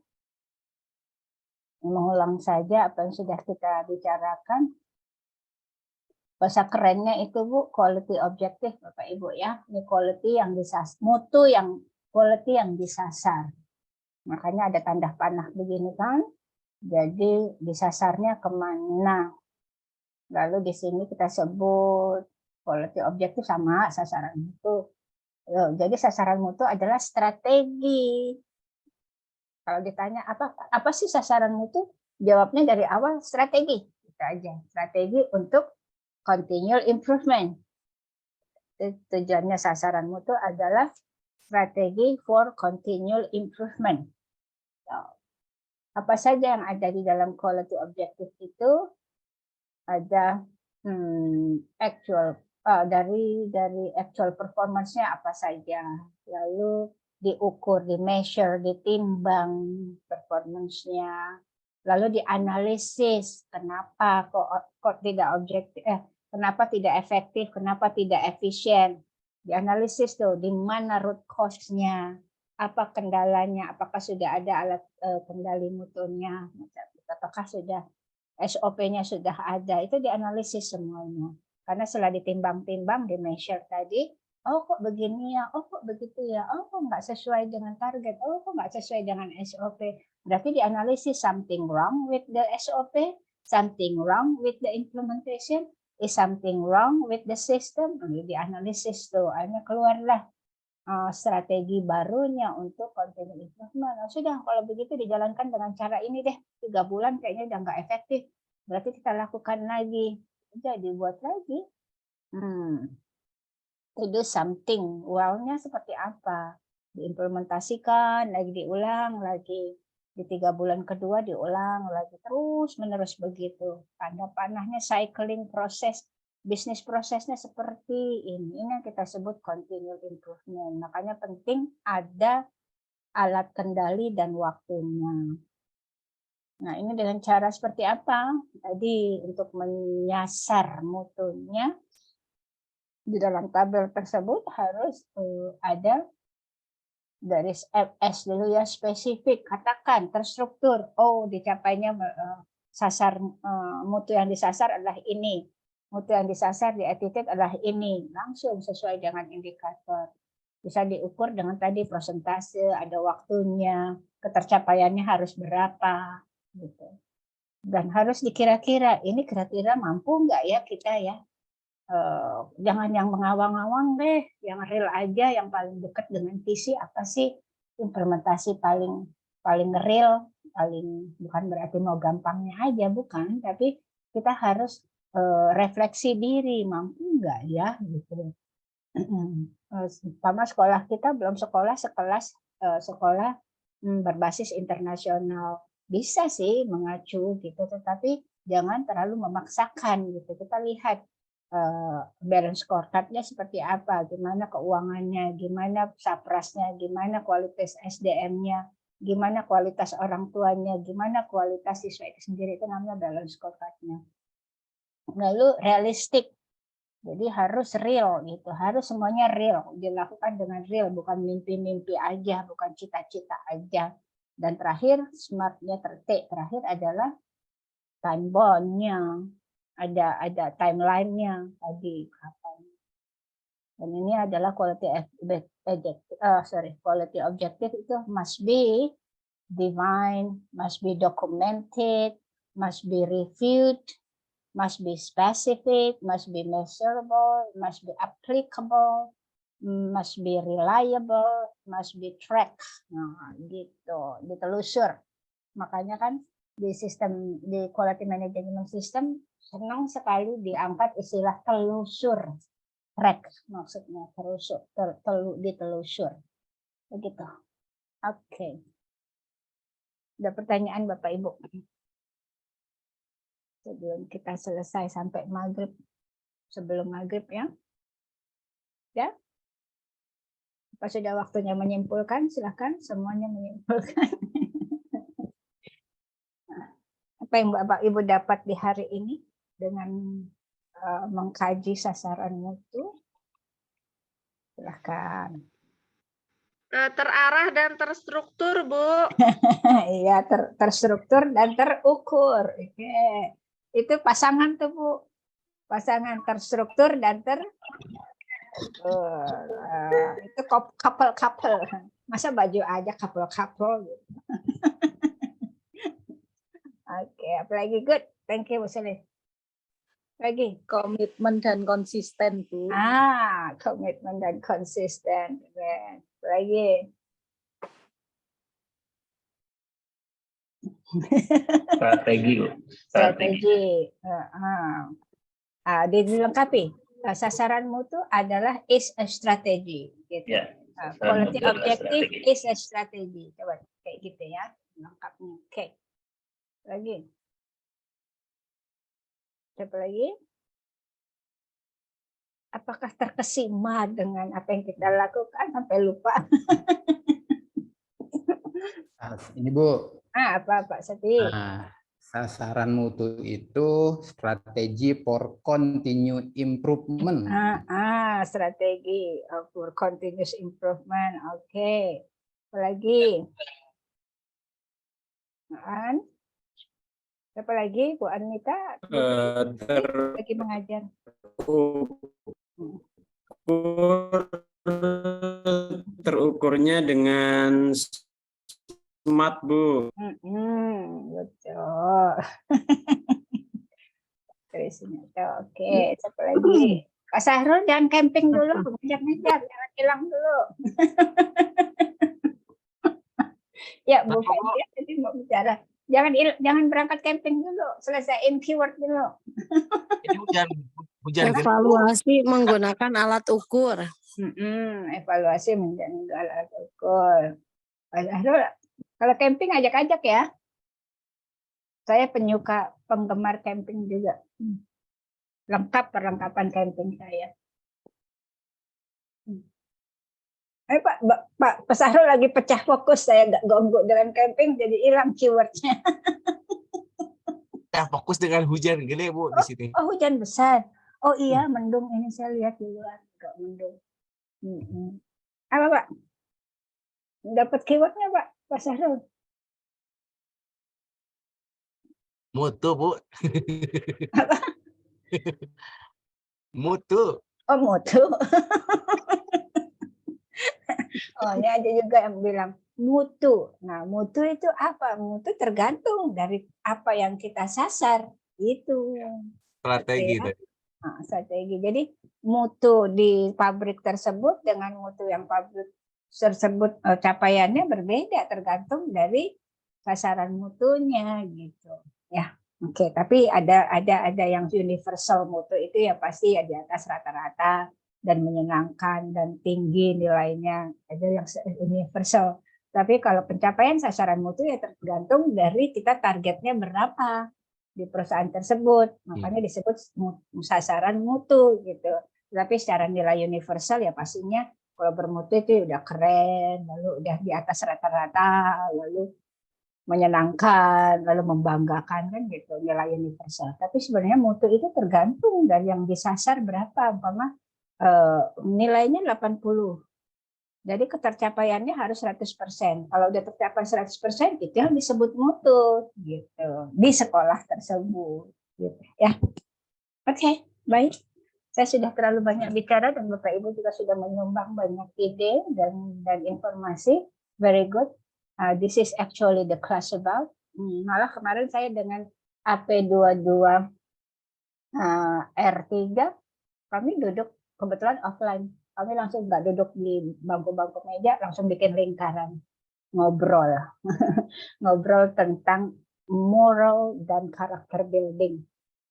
Mengulang saja apa yang sudah kita bicarakan. Bahasa kerennya itu Bu, quality objektif Bapak Ibu ya. Ini quality yang disasar, mutu yang quality yang disasar. Makanya ada tanda panah begini kan. Jadi disasarnya kemana? Lalu di sini kita sebut quality objektif sama sasaran mutu. Jadi sasaran mutu adalah strategi. Kalau ditanya apa sih sasaran mutu? Jawabnya dari awal strategi. Itu aja. Strategi untuk continual improvement. Tujuannya sasaran mutu adalah strategi for continual improvement. Apa saja yang ada di dalam quality objective itu? Ada actual dari actual performance-nya apa saja, lalu diukur, dimeasure, ditimbang performance-nya, lalu dianalisis kenapa kok tidak objektif, kenapa tidak efektif, kenapa tidak efisien, dianalisis tuh di mana root cause-nya, apa kendalanya, apakah sudah ada alat kendali mutunya, apakah sudah SOP-nya sudah ada, itu dianalisis semuanya. Karena setelah ditimbang-timbang, di measure tadi, oh kok begini ya, oh kok begitu ya, oh kok nggak sesuai dengan target, oh kok nggak sesuai dengan SOP. Berarti dianalisis something wrong with the SOP, something wrong with the implementation, is something wrong with the system. Dianalisis tuh, akhirnya keluarlah strategi barunya untuk continuous improvement. Nah, sudah kalau begitu dijalankan dengan cara ini deh, 3 bulan kayaknya udah nggak efektif. Berarti kita lakukan lagi, jadi buat lagi. To do something well-nya seperti apa? diimplementasikan, lagi diulang, lagi di 3 bulan kedua diulang lagi, terus menerus begitu. Tanda panahnya cycling proses, bisnis prosesnya seperti ini yang kita sebut continual improvement. Makanya penting ada alat kendali dan waktunya. Nah, ini dengan cara seperti apa? Tadi untuk menyasar mutunya di dalam tabel tersebut harus ada dari FS dulu ya, spesifik, katakan, terstruktur. Oh, dicapainya sasar mutu yang disasar adalah ini. Mutu yang disasar di attitude adalah ini. Langsung sesuai dengan indikator. Bisa diukur dengan tadi persentase, ada waktunya, ketercapaiannya harus berapa, gitu. Dan harus dikira-kira, ini kira-kira mampu nggak ya kita ya? Jangan yang mengawang-awang deh, yang real aja, yang paling dekat dengan visi apa sih implementasi paling real, paling bukan berarti mau gampangnya aja, bukan, tapi kita harus refleksi diri, mampu nggak ya gitu. Sama sekolah kita belum sekelas sekolah berbasis internasional, bisa sih mengacu gitu, tetapi jangan terlalu memaksakan gitu. Kita lihat balance scorecard-nya seperti apa, gimana keuangannya, gimana saprasnya, gimana kualitas SDM-nya, gimana kualitas orang tuanya, gimana kualitas siswa itu sendiri, itu namanya balance scorecard-nya. Lalu realistik, jadi harus real gitu, harus semuanya real, dilakukan dengan real, bukan mimpi-mimpi aja, bukan cita-cita aja. Dan terakhir, smart-nya terakhir adalah time bound-nya. Ada timeline-nya tadi kapan. Dan ini adalah quality objective itu must be defined, must be documented, must be reviewed, must be specific, must be measurable, must be applicable, must be reliable, must be tracked. Nah, gitu, ditelusur. Makanya kan di quality management system senang sekali diangkat istilah telusur, track maksudnya, ditelusur, begitu. Oke. Ada pertanyaan Bapak Ibu sebelum kita selesai sampai maghrib, sebelum maghrib ya? Ya? Apa sudah waktunya menyimpulkan? Silakan semuanya menyimpulkan. Apa yang Bapak Ibu dapat di hari ini dengan mengkaji sasaran mutu? Silahkan. Terarah dan terstruktur, Bu. Iya, terstruktur dan terukur. Oke. Itu pasangan tuh, Bu. Pasangan terstruktur dan itu couple. Masa baju aja couple gitu. Oke, apalagi good. Thank you, Bu Selin. Lagi komitmen dan konsisten, Bu. Komitmen dan konsisten. Lagi strategi. Dilengkapi. Sasaran mutu adalah is a strategy. Gitu. Quality objective is a strategy. Coba kayak gitu ya, lengkapnya. Oke. Lagi. Siapa lagi? Apakah terkesima dengan apa yang kita lakukan sampai lupa? Ini Bu. Apa Pak Seti? Sasaran mutu itu strategi for continued improvement. Strategi for continuous improvement. Oke. Apalagi? Siapa lagi? Bu Anita? Lagi mengajar. Terukurnya dengan smart, Bu. Betul. Oke, siapa lagi? Pak Sahrul jangan camping dulu, ngejar-ngejar, jangan hilang dulu. Ya, Bu Fadia tadi mau bicara. Jangan berangkat camping dulu, selesaiin keyword dulu. Ini hujan. Evaluasi menggunakan alat ukur. Evaluasi menjadi ukur. Kalau camping ajak-ajak ya. Saya penyuka penggemar camping juga. Lengkap perlengkapan camping saya. Pak Sahrul lagi pecah fokus, saya nggak gonggok dengan camping, jadi hilang keywordnya. Nah, fokus dengan hujan gede Bu di sini. Oh, hujan besar. Oh iya, mendung ini saya lihat di luar, nggak mendung. Apa Pak? Dapat keywordnya Pak Sahrul? Mutu Bu. Apa? Mutu. Oh, mutu. Oh, ini ada juga yang bilang mutu. Nah, mutu itu apa? Mutu tergantung dari apa yang kita sasar. Itu. Strategi ya. tadi. Nah, strategi. Jadi mutu di pabrik tersebut dengan mutu yang pabrik tersebut capaiannya berbeda tergantung dari sasaran mutunya gitu. Ya. Oke, tapi ada yang universal mutu itu ya pasti ya di atas rata-rata dan menyenangkan dan tinggi nilainya, ada yang universal. Tapi kalau pencapaian sasaran mutu ya tergantung dari kita targetnya berapa di perusahaan tersebut, makanya disebut sasaran mutu gitu. Tapi secara nilai universal ya pastinya kalau bermutu itu udah keren, lalu udah di atas rata-rata, lalu menyenangkan, lalu membanggakan kan gitu nilai universal. Tapi sebenarnya mutu itu tergantung dari yang disasar berapa, umpama nilainya 80. Jadi ketercapaiannya harus 100%. Kalau udah tercapai 100% itu yang disebut mutu gitu di sekolah tersebut gitu ya. Oke, baik. Saya sudah terlalu banyak bicara dan Bapak Ibu juga sudah menyumbang banyak ide dan informasi. Very good. This is actually the class about. Malah kemarin saya dengan AP22 R3 kami duduk kebetulan offline. Kami langsung nggak duduk di bangku-bangku meja, langsung bikin lingkaran ngobrol, ngobrol tentang moral dan karakter building.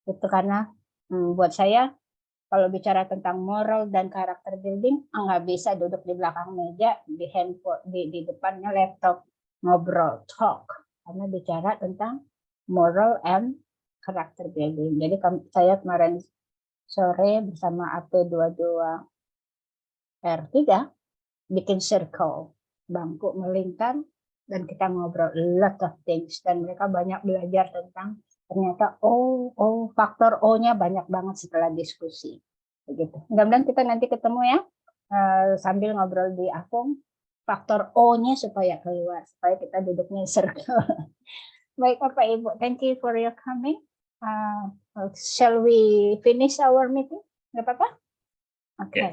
Itu karena buat saya kalau bicara tentang moral dan karakter building nggak bisa duduk di belakang meja di handphone di depannya laptop ngobrol talk, karena bicara tentang moral and karakter building. Jadi saya kemarin sore bersama AP22 R3 bikin circle, bangku melingkar dan kita ngobrol a lot of things dan mereka banyak belajar tentang ternyata faktor O-nya banyak banget setelah diskusi. Begitu. Mudah-mudahan kita nanti ketemu ya sambil ngobrol di Apung, faktor O-nya supaya keluar, supaya kita duduknya circle. Baik Bapak Ibu, thank you for your coming. Shall we finish our meeting? Nggak apa-apa? Oke. Okay.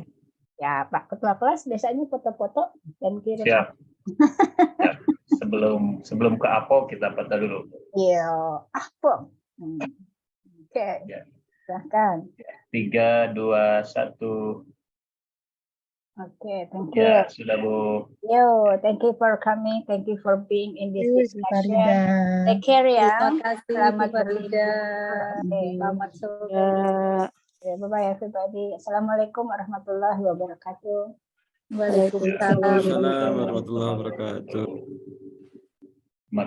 Ya Pak Ketua Kelas biasanya foto-foto dan kirim. Siap. Siap. Sebelum ke Apo kita foto dulu. Iya, Apo. Oke. Ya. Silahkan. 3, 2, 1. Oke, thank you. Ya, sudah Bu. Yo, thank you for coming. Thank you for being in this discussion. Take care ya. Terima kasih. Selamat berlibur. Selamat sore. Bye-bye everybody. Assalamualaikum warahmatullahi wabarakatuh. Waalaikumsalam Waalaikumsalam warahmatullahi wabarakatuh.